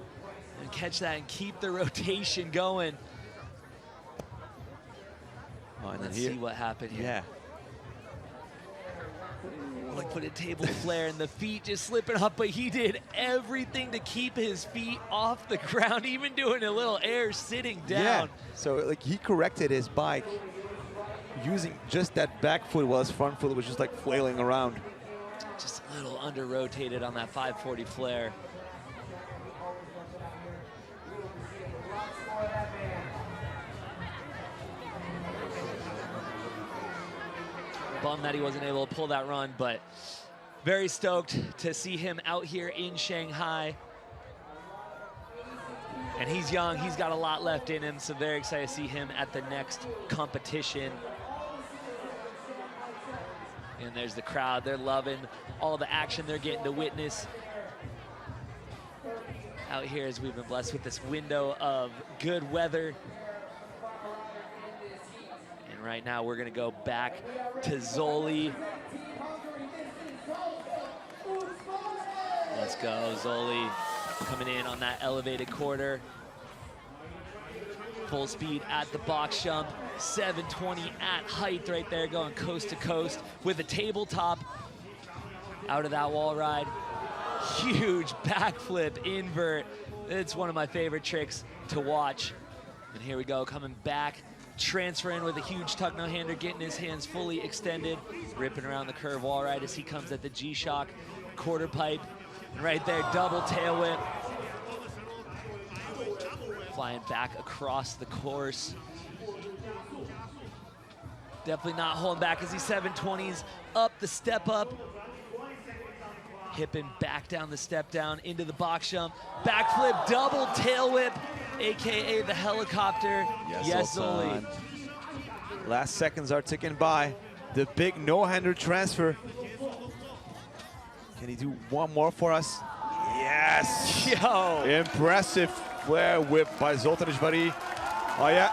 And catch that and keep the rotation going. Let's see what happened here. Yeah. One-footed table flare and the feet just slipping up, but he did everything to keep his feet off the ground, even doing a little air sitting down. Yeah. So he corrected his bike using just that back foot while his front foot was just flailing around. Just a little under-rotated on that 540 flare. Bummed that he wasn't able to pull that run, but very stoked to see him out here in Shanghai. And he's young, he's got a lot left in him, so very excited to see him at the next competition. And there's the crowd, they're loving all the action they're getting to witness. out here as we've been blessed with this window of good weather. And right now we're gonna go back to Zoli. Let's go, Zoli coming in on that elevated quarter. Full speed at the box jump, 720 at height right there, going coast to coast with a tabletop out of that wall ride. Huge backflip invert. It's one of my favorite tricks to watch. And here we go, coming back, transferring with a huge tuck no-hander, getting his hands fully extended, ripping around the curve wall ride as he comes at the G-Shock quarter pipe. And right there, double tail whip. Flying back across the course. Definitely not holding back as he 720s up the step up. Hipping back down the step down into the box jump. Backflip, double tail whip, AKA the helicopter. Yes, Zoli. Last seconds are ticking by. The big no-hander transfer. Can he do one more for us? Yes! Yo! Impressive flare whip by Zoltan Ishvari. Oh yeah.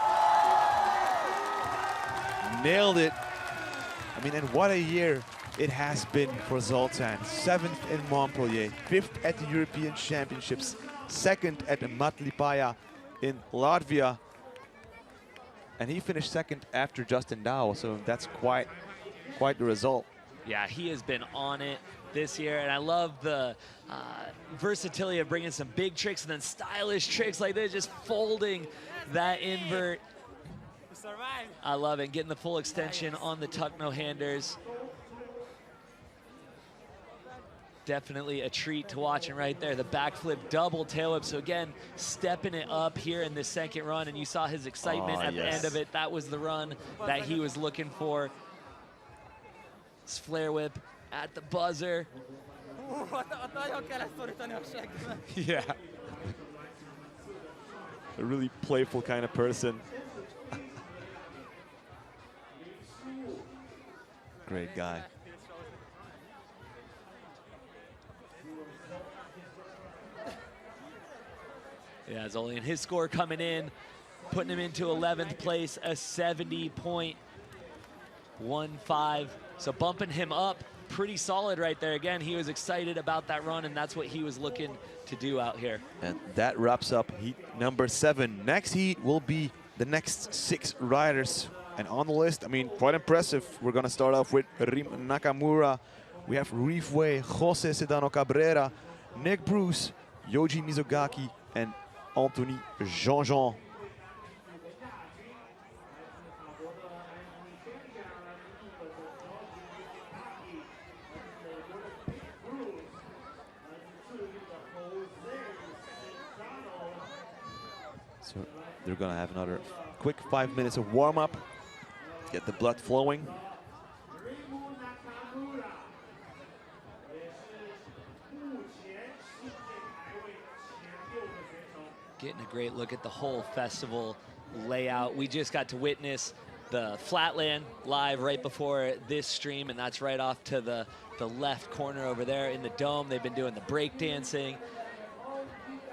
Nailed it. I mean, and what a year it has been for Zoltan. 7th in Montpellier, 5th at the European Championships, 2nd at the Matlipaya in Latvia. And he finished 2nd after Justin Dow, so that's quite the result. Yeah, he has been on it this year, and I love the versatility of bringing some big tricks and then stylish tricks like this, just folding that invert. I love it, getting the full extension on the tuck no-handers. Definitely a treat to watch, and right there, the backflip double tail whip. So again, stepping it up here in this second run, and you saw his excitement at the end of it. That was the run that he was looking for. This flare whip at the buzzer. Yeah. A really playful kind of person. Great guy. Yeah, Zoli, and his score coming in, putting him into 11th place, a 70.15. So bumping him up pretty solid right there. Again, he was excited about that run, and that's what he was looking to do out here. And that wraps up heat number 7. Next heat will be the next 6 riders. And on the list, I mean, quite impressive. We're going to start off with Rim Nakamura. We have Reef Way, Jose Sedano Cabrera, Nick Bruce, Yoji Mizugaki, and Anthony Jean-Jean. So they're gonna have another quick 5 minutes of warm-up, get the blood flowing. Getting a great look at the whole festival layout. We just got to witness the Flatland live right before this stream, and that's right off to the left corner over there in the dome. They've been doing the break dancing.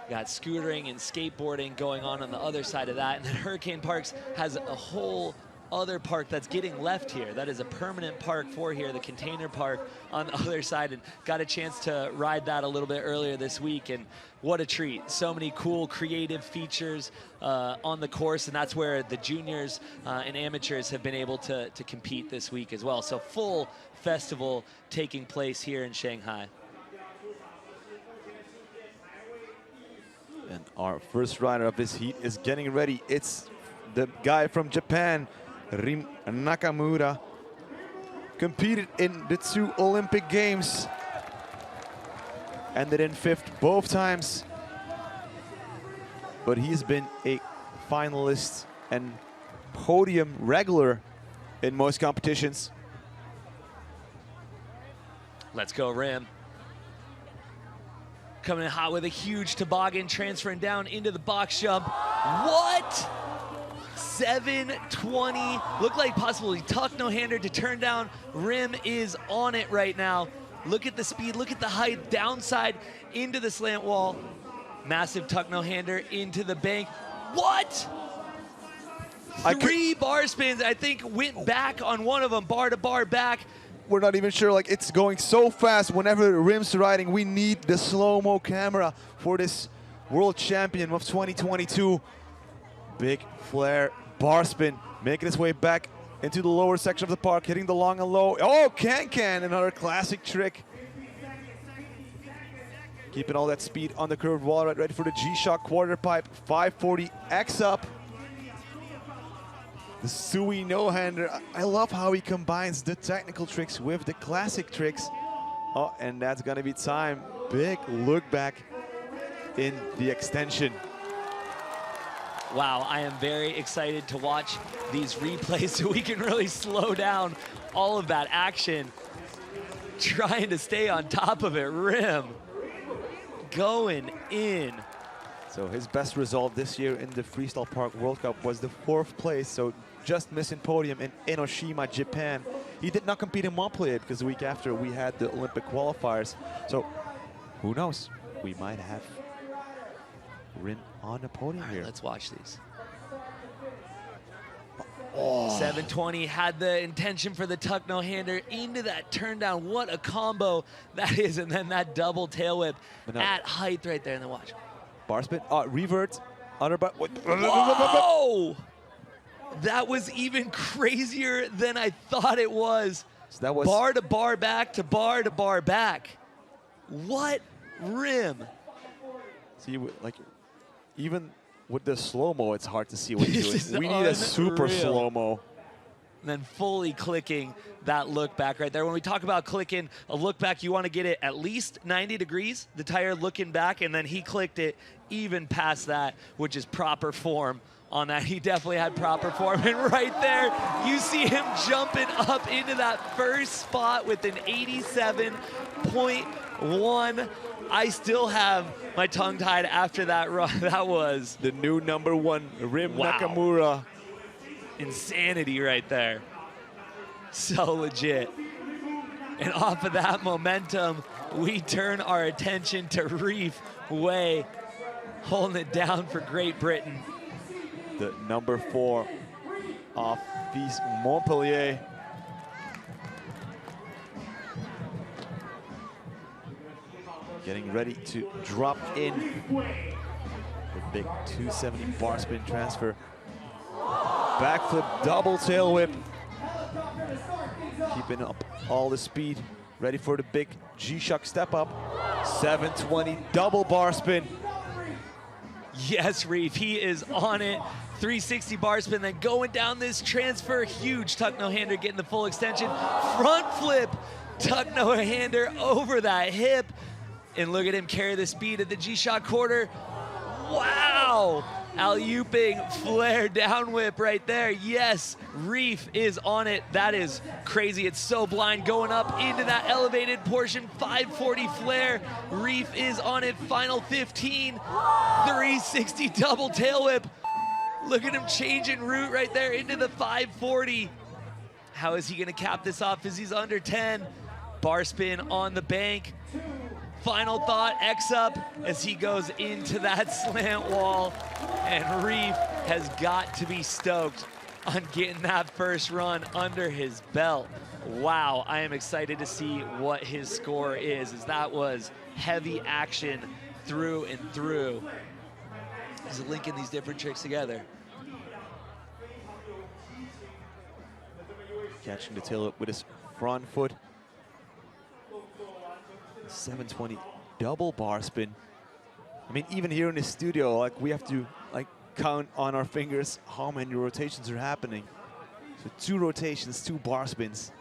Got scootering and skateboarding going on the other side of that. And then Hurricane Parks has a whole other park that's getting left here. That is a permanent park for here, the container park on the other side, and got a chance to ride that a little bit earlier this week, and what a treat. So many cool creative features on the course, and that's where the juniors and amateurs have been able to compete this week as well. So full festival taking place here in Shanghai. And our first rider of this heat is getting ready. It's the guy from Japan, Rim Nakamura. Competed in the 2 Olympic Games. Ended in 5th both times. But he's been a finalist and podium regular in most competitions. Let's go, Rim. Coming in hot with a huge toboggan, transferring down into the box jump. What? 720. Looked like possibly tuck no-hander to turn down. Rim is on it right now. Look at the speed, look at the height, downside into the slant wall. Massive tuck no hander into the bank. What? I Three bar spins, I think went back on one of them, bar to bar back. We're not even sure, like it's going so fast. Whenever rims riding, we need the slow-mo camera for this world champion of 2022. Big flare, bar spin, making its way back into the lower section of the park, hitting the long and low. Oh, can, another classic trick. Keeping all that speed on the curved wall, right, ready for the G-Shock quarter pipe, 540 X up. The Sui no-hander. I love how he combines the technical tricks with the classic tricks. Oh, and that's gonna be time. Big look back in the extension. Wow, I am very excited to watch these replays so we can really slow down all of that action. Trying to stay on top of it, rim. Going in. So his best result this year in the Freestyle Park World Cup was the 4th place, so just missing podium in Enoshima, Japan. He did not compete in Montpellier because the week after we had the Olympic qualifiers. So who knows? We might have Rin on the podium here. Let's watch these. Oh. 720 had the intention for the tuck no hander into that turn down. What a combo that is, and then that double tail whip at height right there. And then watch. Bar spin, revert, under bar. Whoa! That was even crazier than I thought it was. So that was bar to bar back to bar to bar back. What rim? See, like, even with the slow-mo, it's hard to see what he's doing. We need a super unreal. slow-mo. And then fully clicking that look back right there. When we talk about clicking a look back, you want to get it at least 90 degrees, the tire looking back, and then he clicked it even past that, which is proper form on that. He definitely had proper form. And right there, you see him jumping up into that first spot with an 87.1. I still have my tongue tied after that run. That was the new #1, Rim wow. Nakamura. Insanity right there. So legit. And off of that momentum, we turn our attention to Reef Way, holding it down for Great Britain. The #4 of FISE Montpellier. Getting ready to drop in the big 270 bar spin transfer. Backflip, double tail whip. Keeping up all the speed. Ready for the big G-Shock step up. 720 double bar spin. Yes, Reef, he is on it. 360 bar spin, then going down this transfer. Huge tuck no hander, getting the full extension. Front flip, tuck no hander over that hip. And look at him carry the speed at the G-Shock quarter. Wow! Alley-ooping flare down whip right there. Yes, Reef is on it. That is crazy. It's so blind going up into that elevated portion. 540 flare. Reef is on it. Final 15. 360 double tail whip. Look at him changing route right there into the 540. How is he going to cap this off as he's under 10? Bar spin on the bank. Final thought, X up as he goes into that slant wall. And Reef has got to be stoked on getting that first run under his belt. Wow, I am excited to see what his score is, as that was heavy action through and through. He's linking these different tricks together. Catching the tail with his front foot. 720 double bar spin. I mean, even here in the studio, like, we have to like count on our fingers how many rotations are happening. So 2 rotations, 2 bar spins.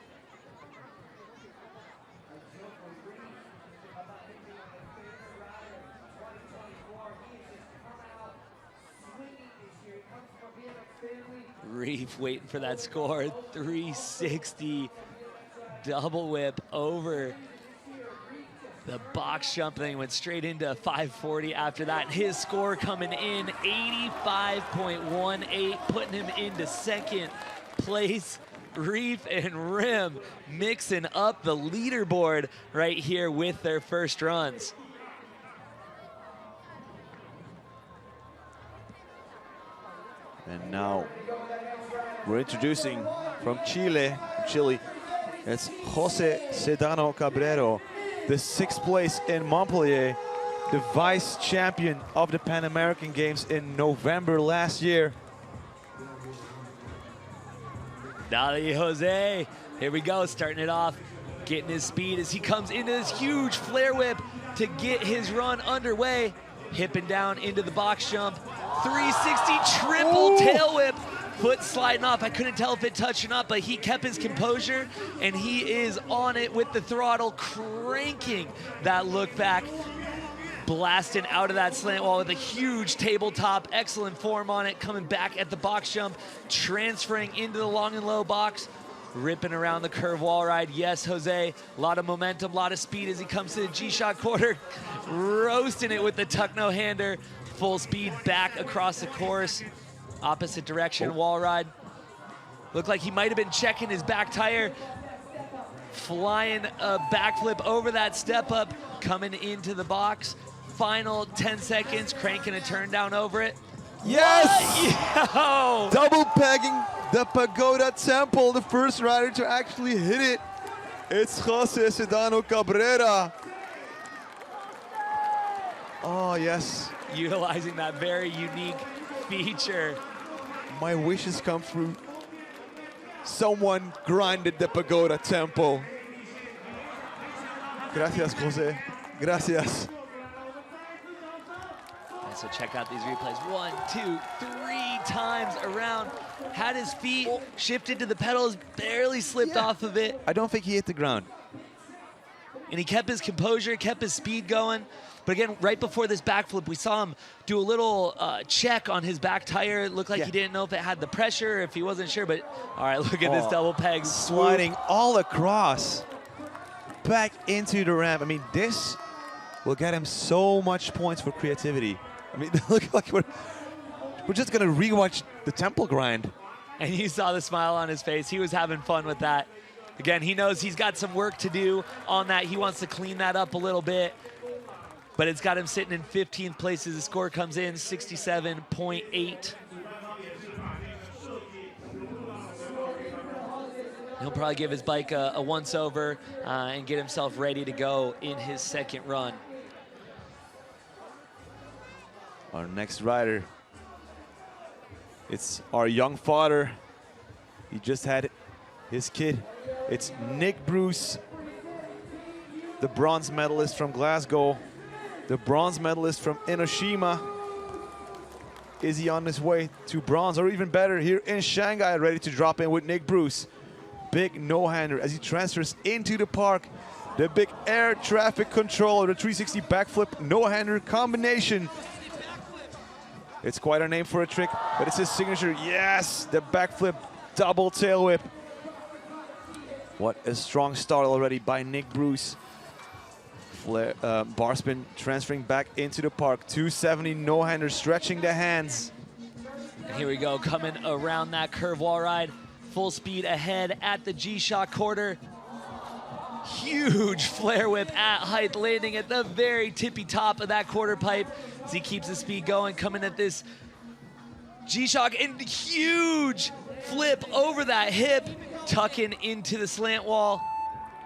Reef waiting for that score. 360 double whip over the box jump, thing went straight into 540 after that. His score coming in 85.18, putting him into second place. Reef and Rim mixing up the leaderboard right here with their first runs. And now we're introducing from Chile, it's Jose Sedano Cabrero, the 6th place in Montpellier, the vice champion of the Pan American Games in November last year. Dale Jose, here we go, starting it off, getting his speed as he comes into this huge flare whip to get his run underway. Hipping down into the box jump, 360 triple tail whip, foot sliding off. I couldn't tell if it touched or not, but he kept his composure and he is on it with the throttle, cranking that look back, blasting out of that slant wall with a huge tabletop, excellent form on it, coming back at the box jump, transferring into the long and low box, ripping around the curve wall ride. Yes, Jose, a lot of momentum, a lot of speed as he comes to the G-Shock quarter, roasting it with the tuck no-hander, full speed back across the course, opposite direction wall ride. Looked like he might have been checking his back tire, flying a backflip over that step up, coming into the box. Final 10 seconds, cranking a turn down over it. Yes! Yo! Double pegging the Pagoda Temple, the first rider to actually hit it. It's Jose Sedano Cabrera. Oh, yes. Utilizing that very unique feature. My wishes come true. Someone grinded the Pagoda Temple. Gracias, Jose. Gracias. So check out these replays. 1, 2, 3 times around. Had his feet shifted to the pedals, barely slipped off of it. I don't think he hit the ground. And he kept his composure, kept his speed going. But again, right before this backflip, we saw him do a little check on his back tire. It looked like he didn't know if it had the pressure, if he wasn't sure. But all right, look at this double peg. Sliding all across, back into the ramp. I mean, this will get him so much points for creativity. I mean, look like we're just gonna rewatch the temple grind. And you saw the smile on his face. He was having fun with that. Again, he knows he's got some work to do on that. He wants to clean that up a little bit. But it's got him sitting in 15th place as the score comes in, 67.8. He'll probably give his bike a once-over and get himself ready to go in his second run. Our next rider, it's our young father. He just had his kid. It's Nick Bruce, the bronze medalist from Glasgow, the bronze medalist from Enoshima. Is he on his way to bronze or even better here in Shanghai, ready to drop in with Nick Bruce? Big no-hander as he transfers into the park. The big air traffic control, the 360 backflip no-hander combination. It's quite a name for a trick, but it's his signature. Yes, the backflip double tail whip. What a strong start already by Nick Bruce. Bar spin transferring back into the park. 270 no-hander, stretching the hands. And here we go, coming around that curve wall ride. Full speed ahead at the G-Shock quarter. Huge flare whip at height, landing at the very tippy top of that quarter pipe as he keeps the speed going, coming at this G-Shock, and huge flip over that hip, tucking into the slant wall.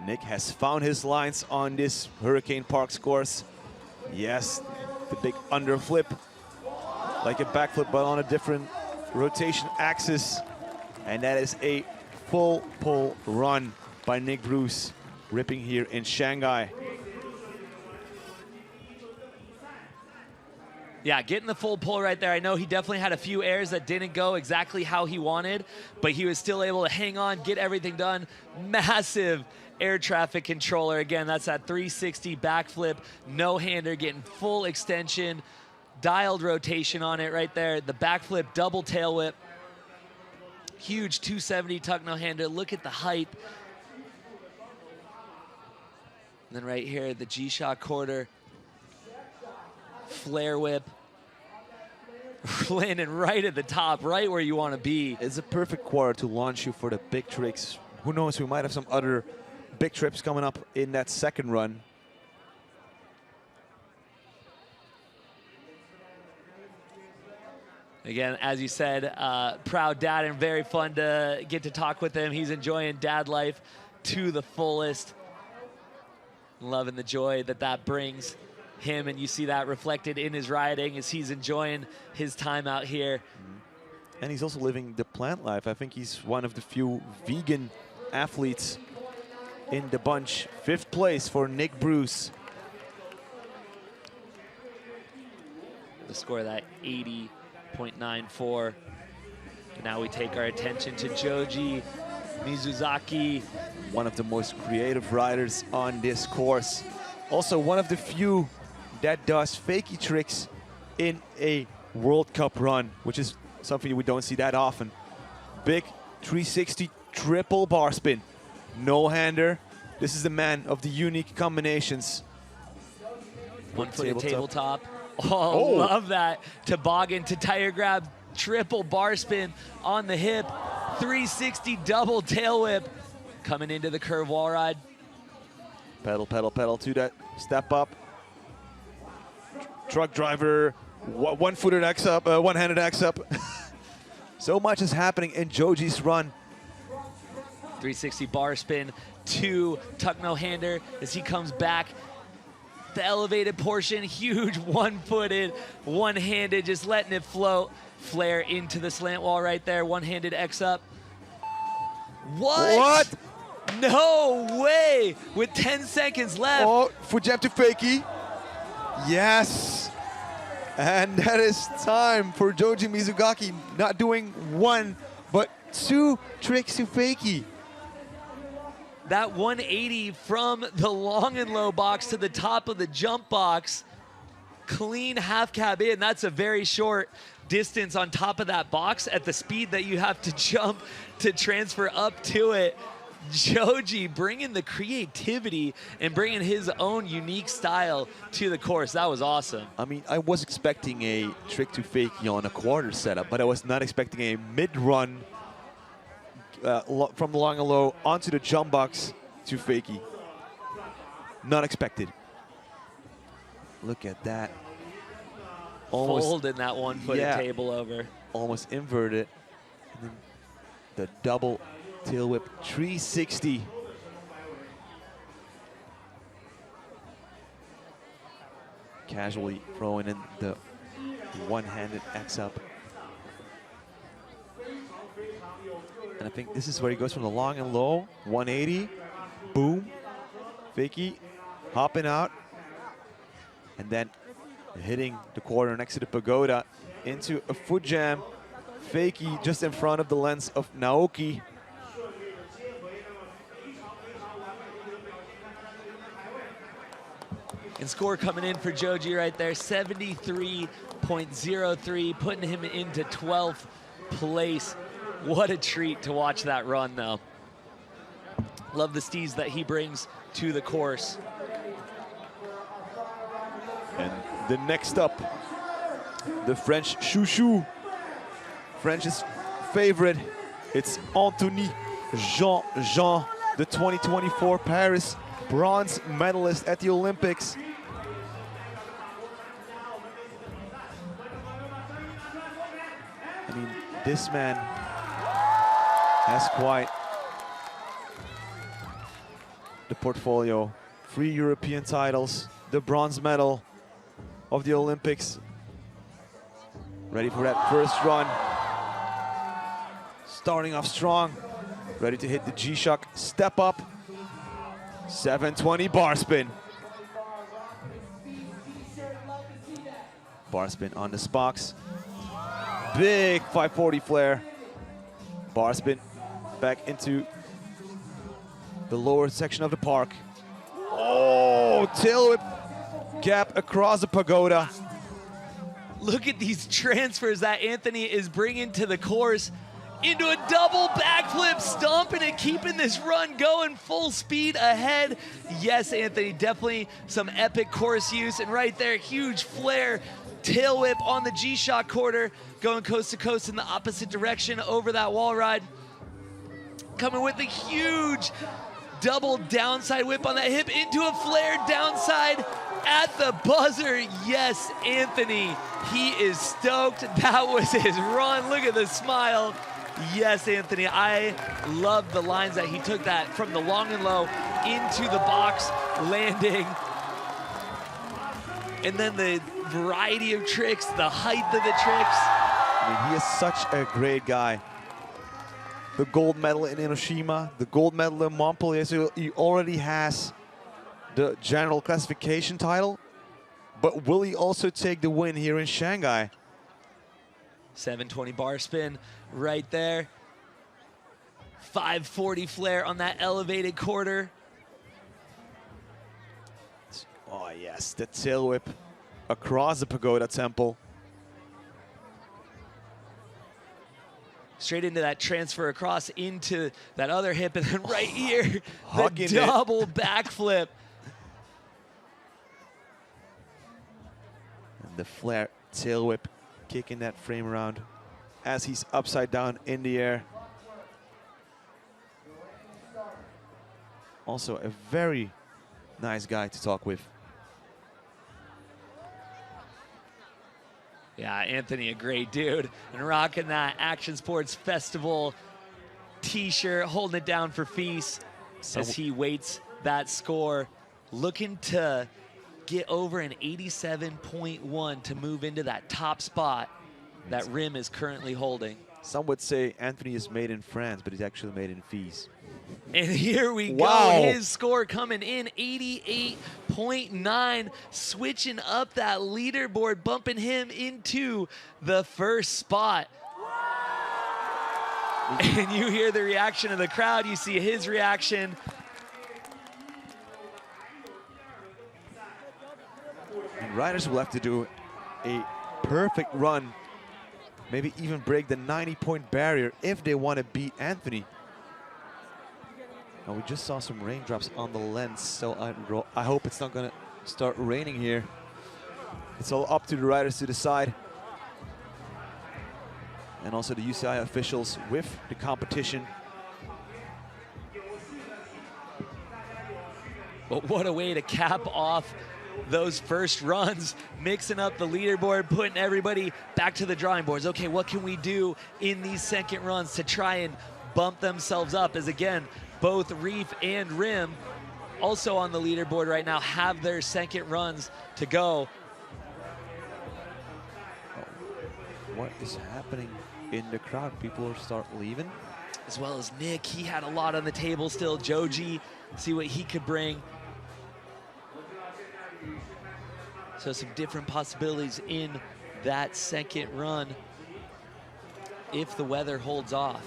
Nick has found his lines on this Hurricane Parks course. Yes, the big underflip, like a backflip, but on a different rotation axis. And that is a full pull run by Nick Bruce, ripping here in Shanghai. Yeah, getting the full pull right there. I know he definitely had a few airs that didn't go exactly how he wanted, but he was still able to hang on, get everything done. Massive air traffic controller. Again, that's that 360 backflip, no-hander, getting full extension, dialed rotation on it right there. The backflip double tail whip. Huge 270 tuck no-hander. Look at the height. And then right here, the G-Shock quarter. Flare whip. Landing right at the top, right where you want to be. It's a perfect quarter to launch you for the big tricks. Who knows, we might have some other big trips coming up in that second run. Again, as you said, proud dad and very fun to get to talk with him. He's enjoying dad life to the fullest. Loving the joy that that brings him, and you see that reflected in his riding as he's enjoying his time out here. And he's also living the plant life. I think he's one of the few vegan athletes in the bunch. 5th place for Nick Bruce. The score of that 80.94. Now we take our attention to Joji Mizuzaki. One of the most creative riders on this course. Also one of the few that does fakie tricks in a World Cup run, which is something we don't see that often. Big 360 triple bar spin. No-hander. This is the man of the unique combinations. One-footed tabletop. Oh, love that. Toboggan to tire grab, triple bar spin on the hip. 360 double tail whip. Coming into the curve wall ride. Pedal, pedal, pedal to that step up. Truck driver, one-footed X up, one-handed X up. So much is happening in Joji's run. 360 bar spin to tuck no-hander as he comes back. The elevated portion, huge one-footed, one-handed, just letting it float. Flare into the slant wall right there, one-handed X up. What? No way! With 10 seconds left. Oh, Fujep to fakie. Yes. And that is time for Joji Mizugaki, not doing 1, but 2 tricks to fakie. That 180 from the long and low box to the top of the jump box. Clean half cab in. That's a very short distance on top of that box at the speed that you have to jump to transfer up to it. Joji bringing the creativity and bringing his own unique style to the course. That was awesome. I mean, I was expecting a trick to fakie on a quarter setup, but I was not expecting a mid-run from the long and low onto the jump box to fakie. Not expected. Look at that. Almost folding that one-footed table over. Almost inverted. And then the double tail whip 360. Casually throwing in the one-handed X up. And I think this is where he goes from the long and low. 180. Boom. Fakie. Hopping out. And then hitting the quarter next to the pagoda into a foot jam. Fakie just in front of the lens of Naoki. And score coming in for Joji right there, 73.03, putting him into 12th place. What a treat to watch that run, though. Love the steez that he brings to the course. And the next up, the French chouchou. French's favorite. It's Anthony Jean, the 2024 Paris bronze medalist at the Olympics. I mean, this man has quite the portfolio. 3 European titles, the bronze medal of the Olympics. Ready for that first run. Starting off strong. Ready to hit the G-Shock step up. 720 bar spin. Bar spin on the Spox. Big 540 flare. Bar spin back into the lower section of the park. Oh, tail whip gap across the pagoda. Look at these transfers that Anthony is bringing to the course. Into a double backflip, stomping and keeping this run going full speed ahead. Yes, Anthony, definitely some epic course use. And right there, huge flare, tail whip on the G-Shock quarter, going coast to coast in the opposite direction over that wall ride. Coming with a huge double downside whip on that hip into a flare downside at the buzzer. Yes, Anthony He is stoked. That was his run. Look at the smile. Yes, Anthony, I love the lines that he took that from the long and low into the box landing. And then the variety of tricks, the height of the tricks. I mean, he is such a great guy. The gold medal in Hiroshima, the gold medal in Montpellier, so he already has the general classification title. But will he also take the win here in Shanghai? 720 bar spin right there. 540 flare on that elevated quarter. Oh yes, the tail whip across the pagoda temple. Straight into that transfer across into that other hip, and then right here, the Hugging it. double backflip. And the flare tail whip kicking that frame around as he's upside down in the air. Also a very nice guy to talk with. Yeah, Anthony, a great dude. And rocking that Action Sports Festival t-shirt, holding it down for FISE as he waits that score. Looking to get over an 87.1 to move into that top spot that Rim is currently holding. Some would say Anthony is made in France, but he's actually made in FISE. And here we Wow. go, his score coming in, 88.9, switching up that leaderboard, bumping him into the first spot. And you hear the reaction of the crowd, you see his reaction. And riders will have to do a perfect run, maybe even break the 90-point barrier if they want to beat Anthony. Now we just saw some raindrops on the lens, so I hope it's not going to start raining here. It's all up to the riders to decide. And also the UCI officials with the competition. But what a way to cap off those first runs, mixing up the leaderboard, putting everybody back to the drawing boards. Okay, what can we do in these second runs to try and bump themselves up? As again, both Reef and Rim also on the leaderboard right now have their second runs to go. What is happening in the crowd? People are start leaving. As well as Nick, he had a lot on the table still. Joji, see what he could bring. So some different possibilities in that second run if the weather holds off.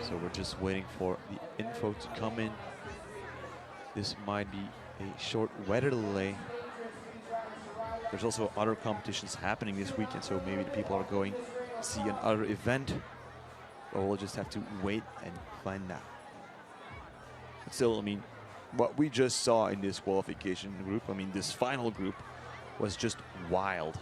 So we're just waiting for the info to come in. This might be a short weather delay. There's also other competitions happening this weekend, so maybe the people are going to see another event. Or we'll just have to wait and find out. But still, I mean, what we just saw in this qualification group, I mean, this final group was just wild.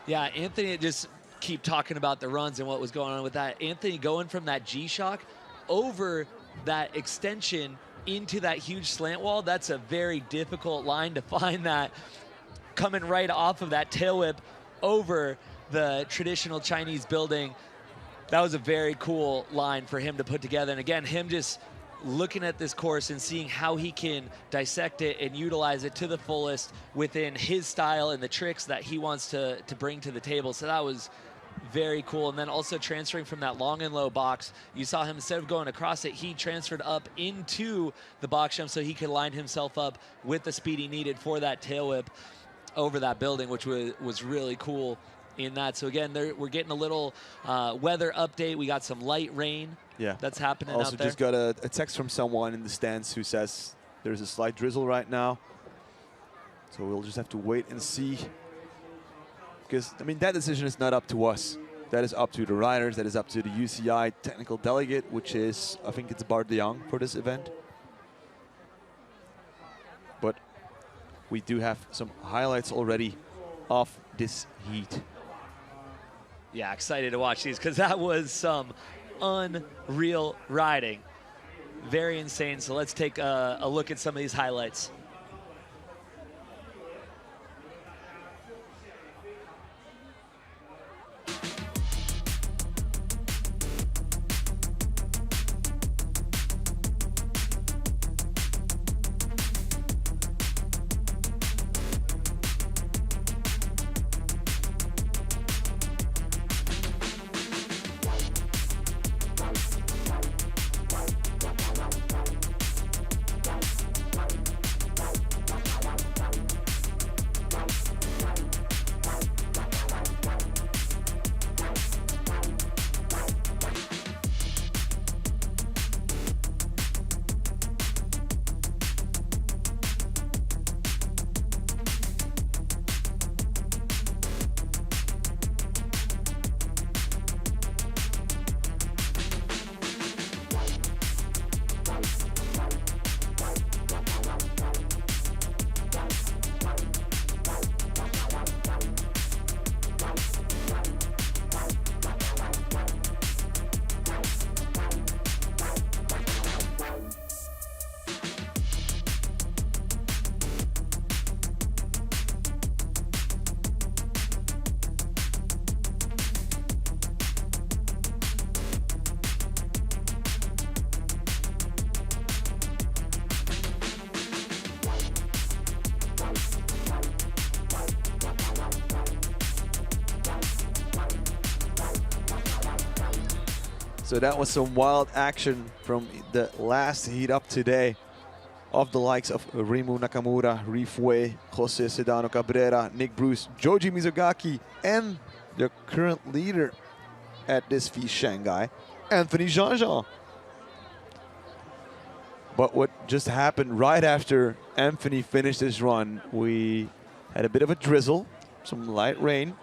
Yeah, Anthony, just keep talking about the runs and what was going on with that. Anthony going from that G-Shock over that extension into that huge slant wall, that's a very difficult line to find that. Coming right off of that tail whip over the traditional Chinese building. That was a very cool line for him to put together. And again, him just looking at this course and seeing how he can dissect it and utilize it to the fullest within his style and the tricks that he wants to bring to the table. So that was very cool. And then also transferring from that long and low box, you saw him, instead of going across it, he transferred up into the box jump so he could line himself up with the speed he needed for that tail whip over that building, which was really cool in that. So again, we're getting a little weather update. We got some light rain Yeah. that's happening Also out there. just got a text from someone in the stands who says there's a slight drizzle right now. So we'll just have to wait and see. Because, I mean, that decision is not up to us. That is up to the riders. That is up to the UCI technical delegate, which is, I think it's Bart de Jong for this event. But we do have some highlights already of this heat. Yeah, excited to watch these because that was some unreal riding. Very insane. So let's take a look at some of these highlights. So that was some wild action from the last heat up today of the likes of Rimu Nakamura, Rifue, Jose Sedano Cabrera, Nick Bruce, Joji Mizugaki, and the current leader at this FISE Shanghai, Anthony Jean-Jean. But what just happened right after Anthony finished his run, we had a bit of a drizzle, some light rain,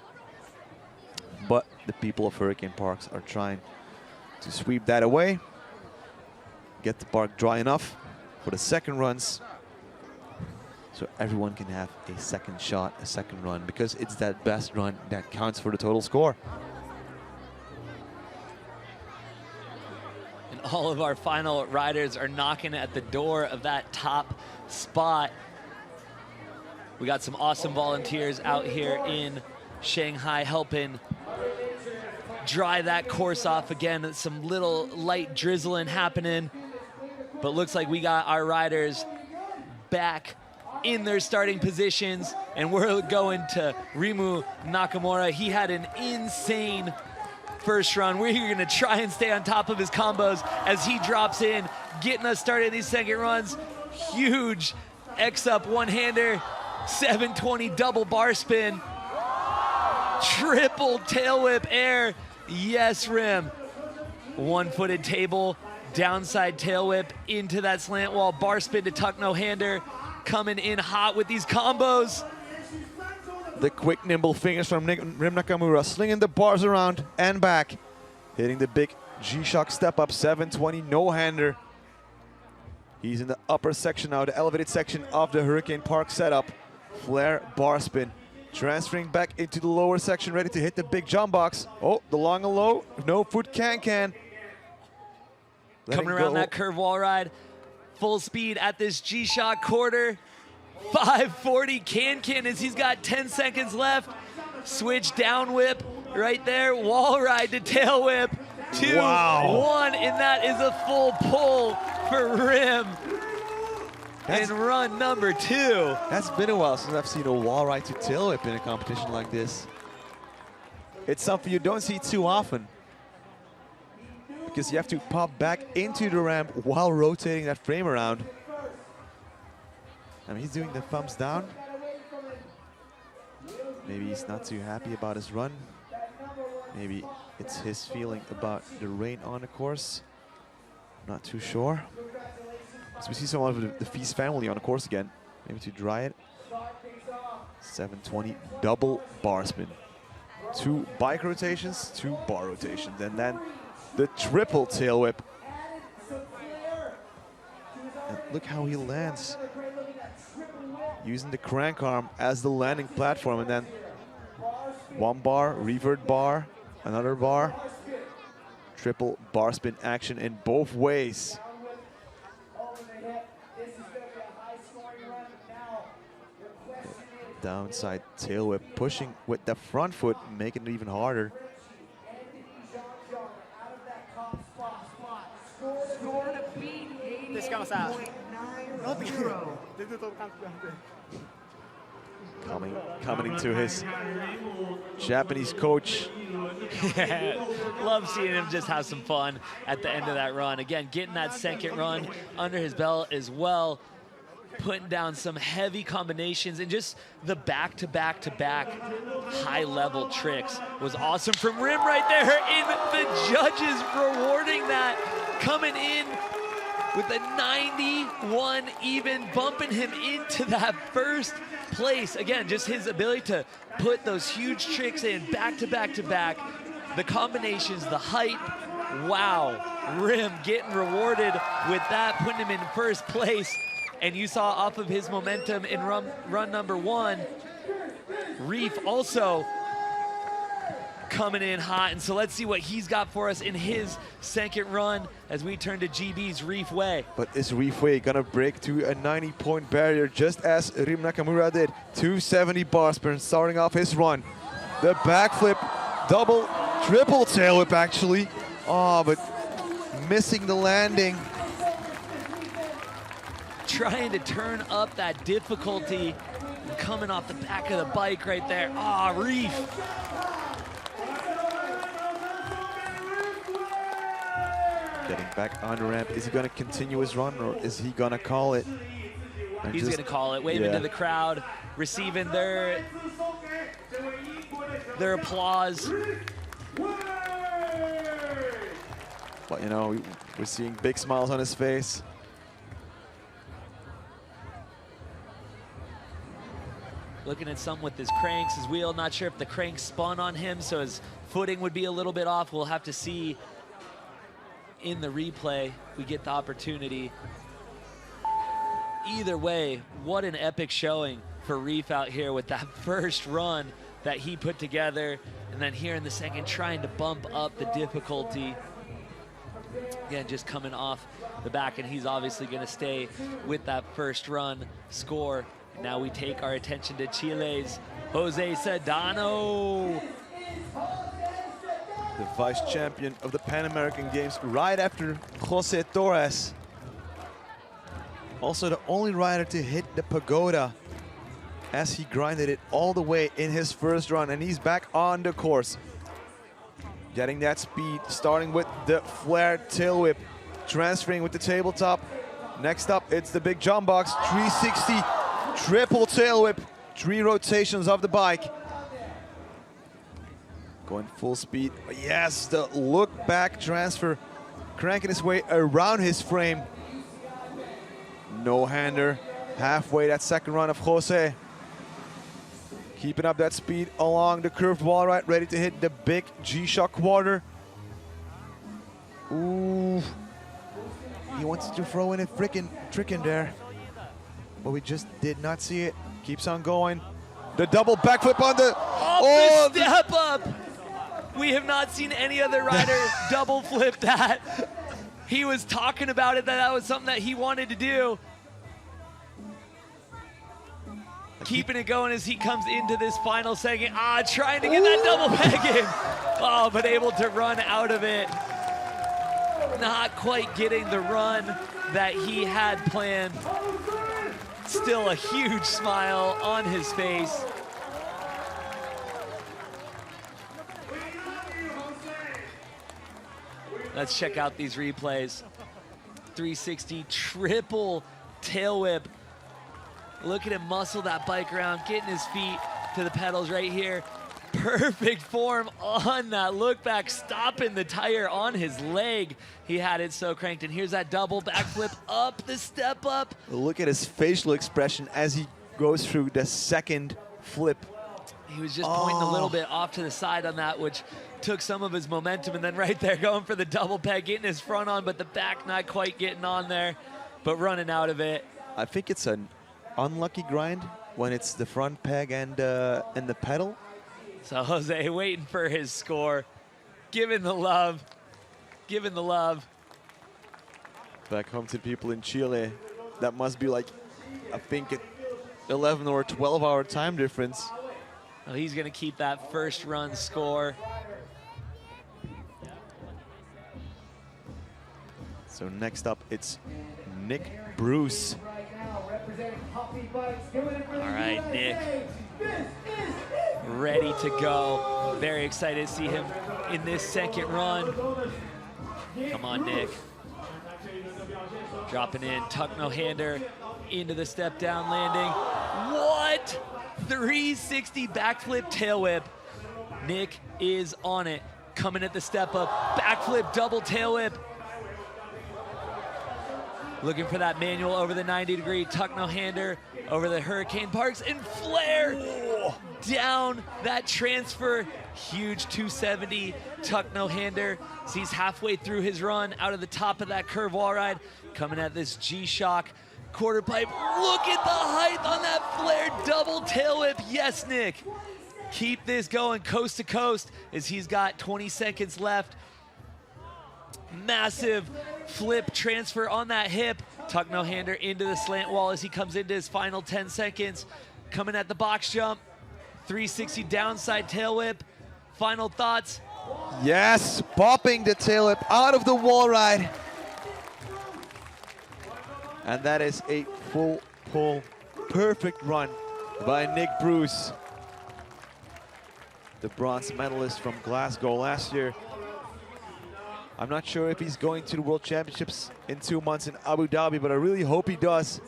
but the people of Hurricane Parks are trying to sweep that away, get the park dry enough for the second runs, so everyone can have a second shot, a second run, because it's that best run that counts for the total score. And all of our final riders are knocking at the door of that top spot. We got some awesome volunteers out here in Shanghai helping dry that course off again. Some little light drizzling happening, but looks like we got our riders back in their starting positions, and we're going to Rimu Nakamura. He had an insane first run. We're gonna try and stay on top of his combos as he drops in, getting us started in these second runs. Huge X up one-hander, 720 double bar spin, triple tail whip air. Yes, rim. One-footed table, downside tail whip into that slant wall, bar spin to tuck no-hander, coming in hot with these combos. The quick, nimble fingers from Rim Nakamura, slinging the bars around and back, hitting the big G-Shock step-up, 720 no-hander. He's in the upper section now, the elevated section of the Hurricane Park setup. Flare bar spin. Transferring back into the lower section, ready to hit the big jump box. Oh, the long and low, no foot can. Coming around that curve wall ride, full speed at this G-Shock quarter. 540 can as he's got 10 seconds left. Switch down whip right there, wall ride to tail whip. 2, 1, and that is a full pull for Rim. And run number 2. That's been a while since I've seen a wall ride to tail whip in a competition like this. It's something you don't see too often, because you have to pop back into the ramp while rotating that frame around. I mean, he's doing the thumbs down. Maybe he's not too happy about his run. Maybe it's his feeling about the rain on the course. Not too sure. So we see some of the FISE family on the course again. Maybe to dry it. 720 double bar spin. 2 bike rotations, 2 bar rotations, and then the triple tail whip. And look how he lands. Using the crank arm as the landing platform, and then 1 bar, revert bar, another bar. Triple bar spin action in both ways. Downside tail whip, pushing with the front foot, making it even harder. Coming to his Japanese coach. Love seeing him just have some fun at the end of that run. Again, getting that second run under his belt as well. Putting down some heavy combinations, and just the back-to-back-to-back high-level tricks was awesome from Rim right there, and the judges rewarding that, coming in with a 91 even, bumping him into that first place. Again, just his ability to put those huge tricks in back-to-back-to-back, the combinations, the height. Wow, Rim getting rewarded with that, putting him in first place. And you saw off of his momentum in run number 1, Reef also coming in hot. And so let's see what he's got for us in his second run as we turn to GB's Reef Way. But is Reef Way gonna break to a 90-point barrier just as Rim Nakamura did? 270 bar spin starting off his run. The backflip, double, triple tail whip actually. Oh, but missing the landing. Trying to turn up that difficulty, coming off the back of the bike right there. Ah, Reef. Getting back on the ramp. Is he gonna continue his run, or is he gonna call it? And He's gonna call it, waving to the crowd, receiving their applause. But you know, we're seeing big smiles on his face. Looking at some with his cranks, his wheel. Not sure if the crank spun on him, so his footing would be a little bit off. We'll have to see in the replay if we get the opportunity. Either way, what an epic showing for Reef out here with that first run that he put together. And then here in the second, trying to bump up the difficulty. Again, just coming off the back, and he's obviously going to stay with that first run score. Now we take our attention to Chile's Jose Sedano. The vice champion of the Pan American Games right after Jose Torres. Also the only rider to hit the pagoda as he grinded it all the way in his first run, and he's back on the course. Getting that speed, starting with the flared tail whip, transferring with the tabletop. Next up, it's the big jump box, 360. Triple tail whip, 3 rotations of the bike. Going full speed. Yes, the look back transfer, cranking his way around his frame. No hander, halfway that second run of Jose. Keeping up that speed along the curved wall, right, ready to hit the big G-Shock quarter. Ooh, he wants to throw in a freaking trick in there, but we just did not see it. Keeps on going. The double backflip on the... Oh, the step up! We have not seen any other rider double flip that. He was talking about it, that was something that he wanted to do. Keeping it going as he comes into this final second. Trying to get that double peg in. Oh, but able to run out of it. Not quite getting the run that he had planned. Still a huge smile on his face. Let's check out these replays. 360 triple tail whip. Look at him muscle that bike around, getting his feet to the pedals right here. Perfect form on that look back, stopping the tire on his leg. He had it so cranked, and here's that double backflip up the step up. Look at his facial expression as he goes through the second flip. He was just pointing a little bit off to the side on that, which took some of his momentum, and then right there going for the double peg, getting his front on, but the back not quite getting on there, but running out of it. I think it's an unlucky grind when it's the front peg and the pedal. So Jose waiting for his score, giving the love, giving the love. Back home to the people in Chile, that must be like, I think, 11 or 12-hour time difference. Well, he's gonna keep that first run score. So next up, it's Nick Bruce. All right, Nick, ready to go. Very excited to see him in this second run. Come on, Nick. Dropping in, tuck no hander into the step down landing. What? 360 backflip tail whip. Nick is on it. Coming at the step up, backflip double tail whip. Looking for that manual over the 90-degree tuck no hander over the Hurricane Parks, and flare down that transfer. Huge 270 tuck no hander. So he's halfway through his run out of the top of that curve wall ride, coming at this G-Shock quarter pipe. Look at the height on that flare double tail whip. Yes, Nick. Keep this going coast to coast as he's got 20 seconds left. Massive flip transfer on that hip. Tuck no hander into the slant wall as he comes into his final 10 seconds. Coming at the box jump. 360 downside tail whip. Final thoughts. Yes, popping the tail whip out of the wall ride. And that is a full pull, perfect run by Nick Bruce, the bronze medalist from Glasgow last year. I'm not sure if he's going to the World Championships in 2 months in Abu Dhabi, but I really hope he does.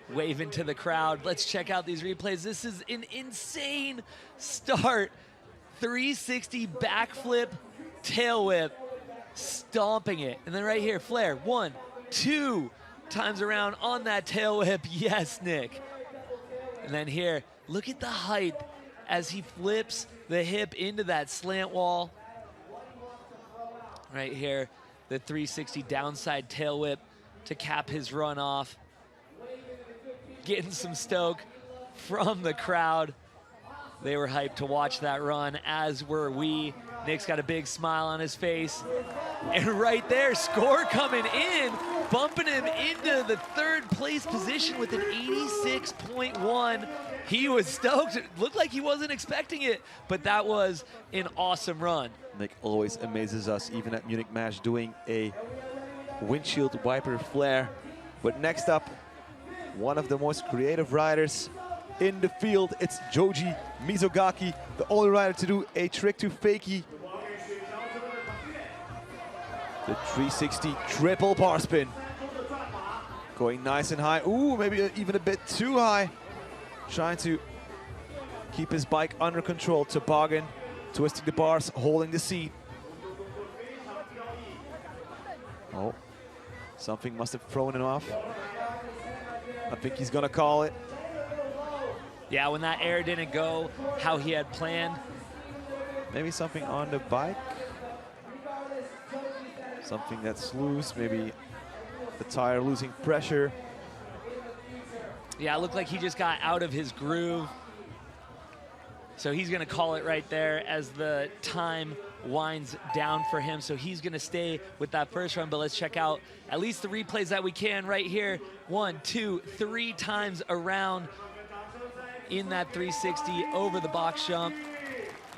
Waving to the crowd. Let's check out these replays. This is an insane start. 360 backflip tail whip, stomping it. And then right here, flare, 1, 2 times around on that tail whip. Yes, Nick. And then here, look at the height as he flips the hip into that slant wall. Right here, the 360 downside tail whip to cap his run off. Getting some stoke from the crowd. They were hyped to watch that run, as were we. Nick's got a big smile on his face. And right there, score coming in, bumping him into the third place position with an 86.1. He was stoked. It looked like he wasn't expecting it, but that was an awesome run. Nick always amazes us, even at Munich Match, doing a windshield wiper flare. But next up, one of the most creative riders in the field, it's Joji Mizogaki, the only rider to do a trick to fakie. The 360 triple bar spin. Going nice and high. Ooh, maybe even a bit too high. Trying to keep his bike under control. Toboggan, twisting the bars, holding the seat. Oh, something must have thrown him off. I think he's gonna call it. Yeah, when that air didn't go how he had planned. Maybe something on the bike. Something that's loose, maybe the tire losing pressure. Yeah, it looked like he just got out of his groove. So he's gonna call it right there as the time winds down for him. So he's gonna stay with that first run, but let's check out at least the replays that we can right here. 1, 2, 3 times around in that 360 over the box jump.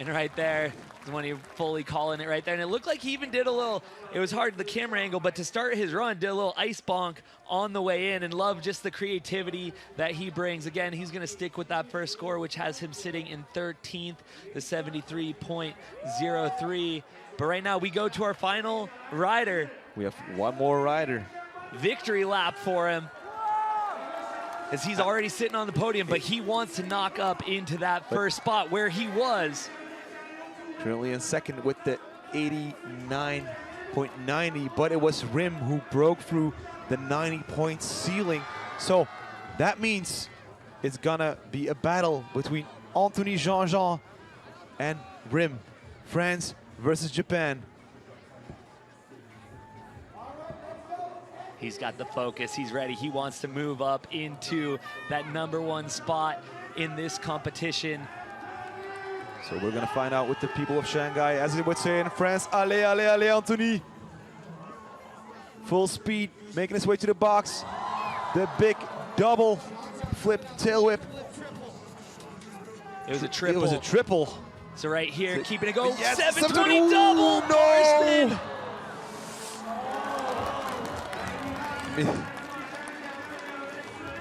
And right there is when he fully calling it right there. And it looked like he even did a little, it was hard, the camera angle, but to start his run, did a little ice bonk on the way in, and love just the creativity that he brings. Again, he's gonna stick with that first score, which has him sitting in 13th, the 73.03. But right now we go to our final rider. We have one more rider. Victory lap for him. as he's already sitting on the podium, but he wants to knock up into that first spot where he was. Currently in second with the 89.90, but it was Rim who broke through the 90-point ceiling. So that means it's gonna be a battle between Anthony Jean-Jean and Rim. France versus Japan. He's got the focus, he's ready. He wants to move up into that #1 spot in this competition. So we're gonna find out with the people of Shanghai, as they would say in France. Allez, allez, allez, Anthony. Full speed, making his way to the box. The big double flip tail whip. It was a triple. It was a triple. So right here, keeping it going. Yes, 720 ooh, double, no. Norseman.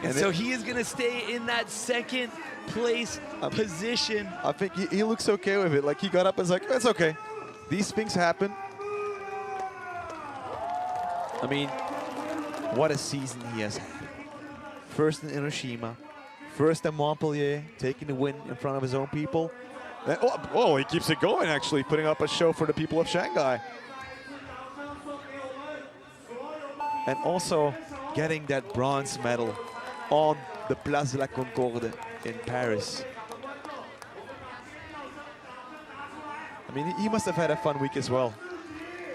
And so he is gonna stay in that second place position. I think he looks okay with it. Like, he got up and was like, it's okay. These things happen. I mean, what a season he has had. First in Hiroshima, first in Montpellier, taking the win in front of his own people. And, oh, he keeps it going, actually, putting up a show for the people of Shanghai. And also getting that bronze medal on the Place de la Concorde in Paris. I mean, he must have had a fun week as well.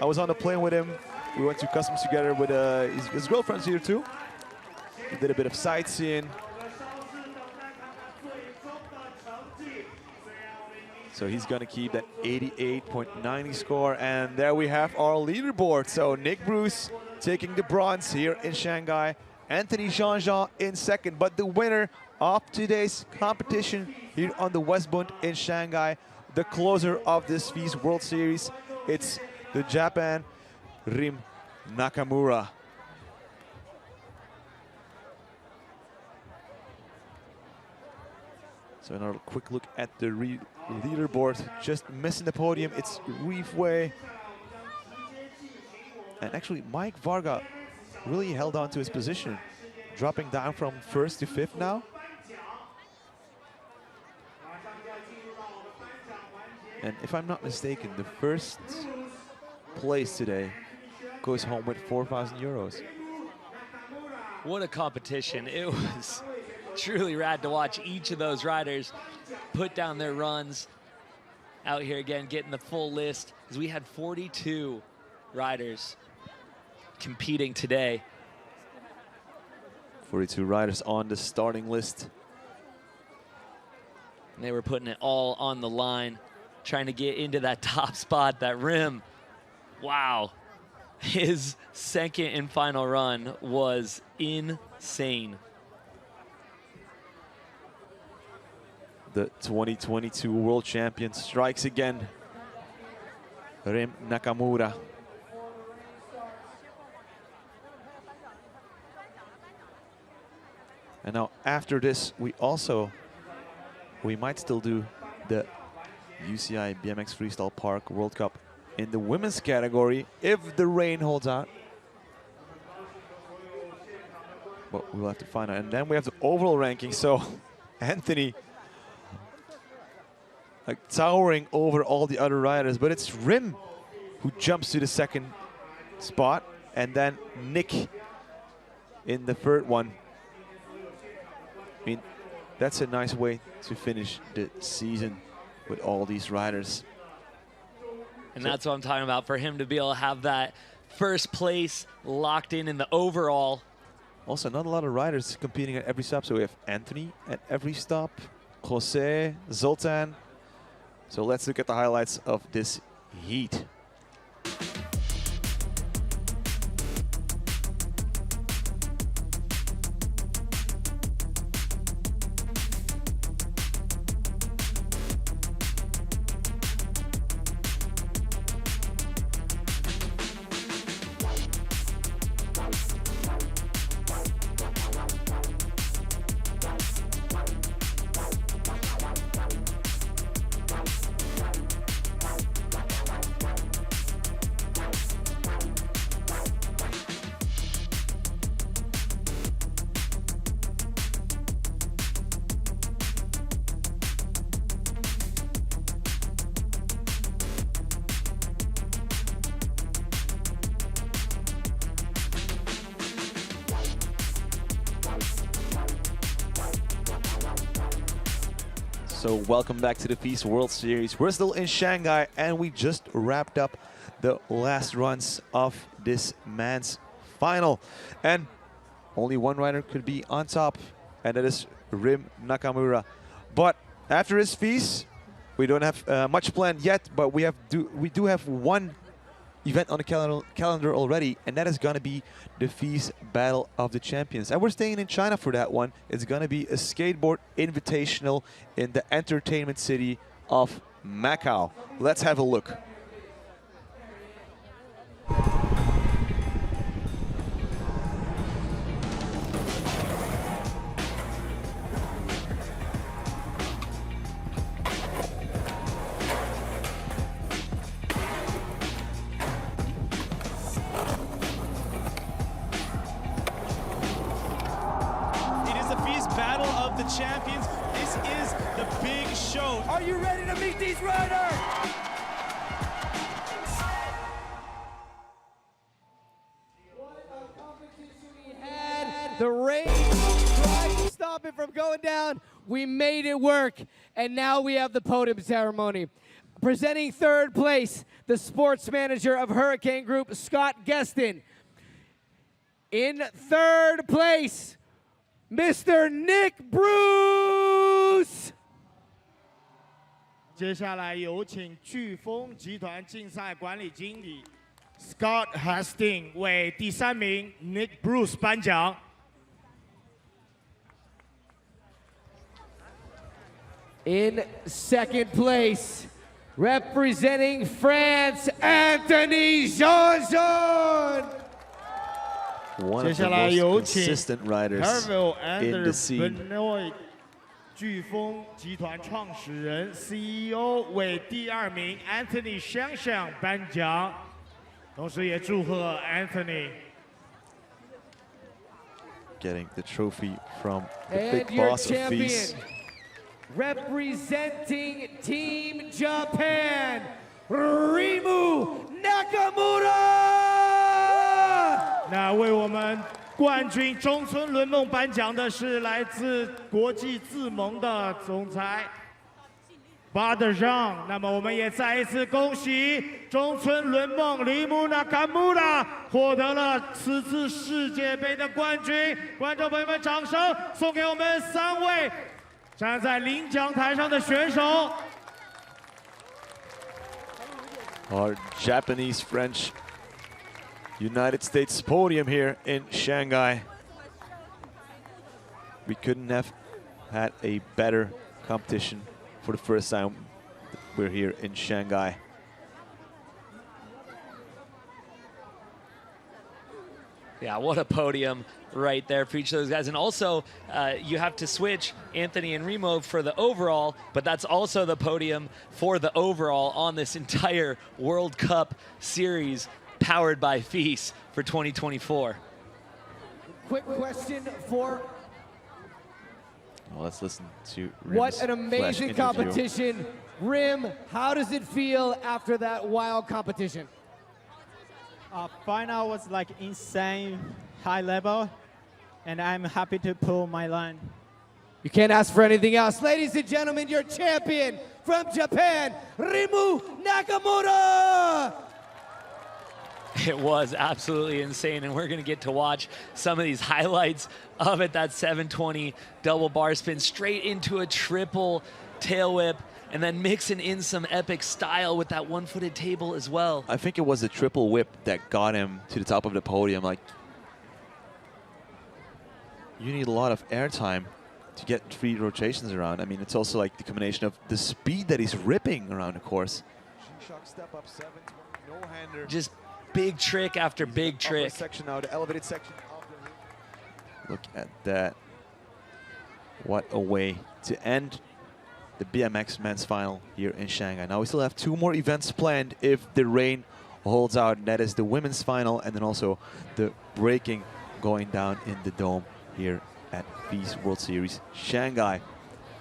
I was on the plane with him. We went to customs together with his girlfriend's here too. We did a bit of sightseeing. So he's gonna keep that 88.90 score, and there we have our leaderboard. So Nick Bruce taking the bronze here in Shanghai, Anthony Jean-Jean in second, but the winner of today's competition here on the Westbund in Shanghai, the closer of this FISE World Series, it's the Japan Rim Nakamura. So another quick look at the leaderboard. Just missing the podium, it's Reef Wei. And actually, Mike Varga really held on to his position, dropping down from first to fifth now. And if I'm not mistaken, the first place today goes home with 4,000 euros. What a competition. It was truly rad to watch each of those riders put down their runs. Out here again, getting the full list, as we had 42 riders competing today. 42 riders on the starting list. And they were putting it all on the line, trying to get into that top spot, that rim. Wow. His second and final run was insane. The 2022 world champion strikes again. Rim Nakamura. And now after this, we might still do the UCI BMX Freestyle Park World Cup in the women's category if the rain holds out. But we'll have to find out. And then we have the overall ranking. So Anthony, like, towering over all the other riders, but it's Rim who jumps to the second spot, and then Nick in the third one. I mean, that's a nice way to finish the season with all these riders. And that's what I'm talking about, for him to be able to have that first place locked in the overall. Also, not a lot of riders competing at every stop. So we have Anthony at every stop, Jose, Zoltan. So let's look at the highlights of this heat. So welcome back to the FISE World Series. We're still in Shanghai and we just wrapped up the last runs of this man's final. And only one rider could be on top, and that is Rim Nakamura. But after his FISE, we don't have much planned yet, but we do have one event on the calendar already, and that is going to be the FISE Battle of the Champions. And we're staying in China for that one. It's going to be a skateboard invitational in the entertainment city of Macau. Let's have a look. Battle of the Champions. This is the big show. Are you ready to meet these riders? What a competition we had. The rain tried to stop it from going down. We made it work. And now we have the podium ceremony. Presenting third place, the sports manager of Hurricane Group, Scott Gueston. In third place, Mr. Nick Bruce. 接下来有请飓风集团竞赛管理经理 Scott Hastings 为第3名 Nick Bruce 颁奖。In second place, representing France, Anthony Jean-Jean. One of the most consistent riders in the scene. 飓风集团创始人 CEO 为第2名 Anthony Shang 颁奖，同时也祝贺 Anthony getting the trophy from the and big your boss of FISE. Representing Team Japan, Rimu Nakamura. 那为我们冠军中村轮梦颁奖的是来自国际自盟的总裁巴德让。那么我们也再一次恭喜中村轮梦铃木纳卡穆拉获得了此次世界杯的冠军。观众朋友们，掌声送给我们3位站在领奖台上的选手。Our Japanese, French, United States podium here in Shanghai. We couldn't have had a better competition for the first time we're here in Shanghai. Yeah, what a podium right there for each of those guys. And also, you have to switch Anthony and Remo for the overall, but that's also the podium for the overall on this entire World Cup series powered by FISE for 2024. Quick question for... Well, let's listen to Rim's what an amazing competition. Rim, how does it feel after that wild competition? Final was like insane high level, and I'm happy to pull my line. You can't ask for anything else. Ladies and gentlemen, your champion from Japan, Rimu Nakamura! It was absolutely insane, and we're going to get to watch some of these highlights of it. That 720 double bar spin straight into a triple tail whip, and then mixing in some epic style with that one-footed table as well. I think it was the triple whip that got him to the top of the podium. Like, you need a lot of airtime to get 3 rotations around. I mean, it's also like the combination of the speed that he's ripping around the course. Step up 720, no-hander. Just big trick after big trick. Section now, the elevated section. Look at that. What a way to end the BMX men's final here in Shanghai. Now we still have 2 more events planned if the rain holds out. And that is the women's final and then also the breaking going down in the dome here at FISE World Series Shanghai.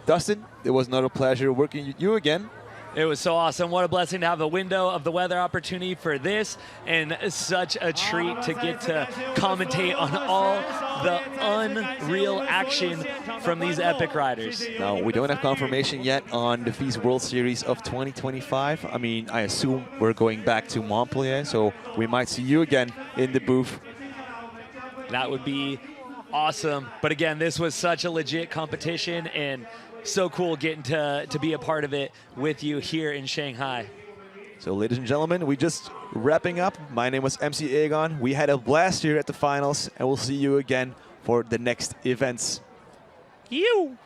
Dustin, it was another pleasure working with you again. It was so awesome. What a blessing to have the window of the weather opportunity for this, and such a treat to get to commentate on all the unreal action from these epic riders. Now, we don't have confirmation yet on the FISE World Series of 2025. I mean, I assume we're going back to Montpellier, so we might see you again in the booth. That would be awesome. But again, this was such a legit competition, and so cool getting to be a part of it with you here in Shanghai. So, ladies and gentlemen, we just wrapping up. My name was MC Aegon. We had a blast here at the finals, and we'll see you again for the next events. You.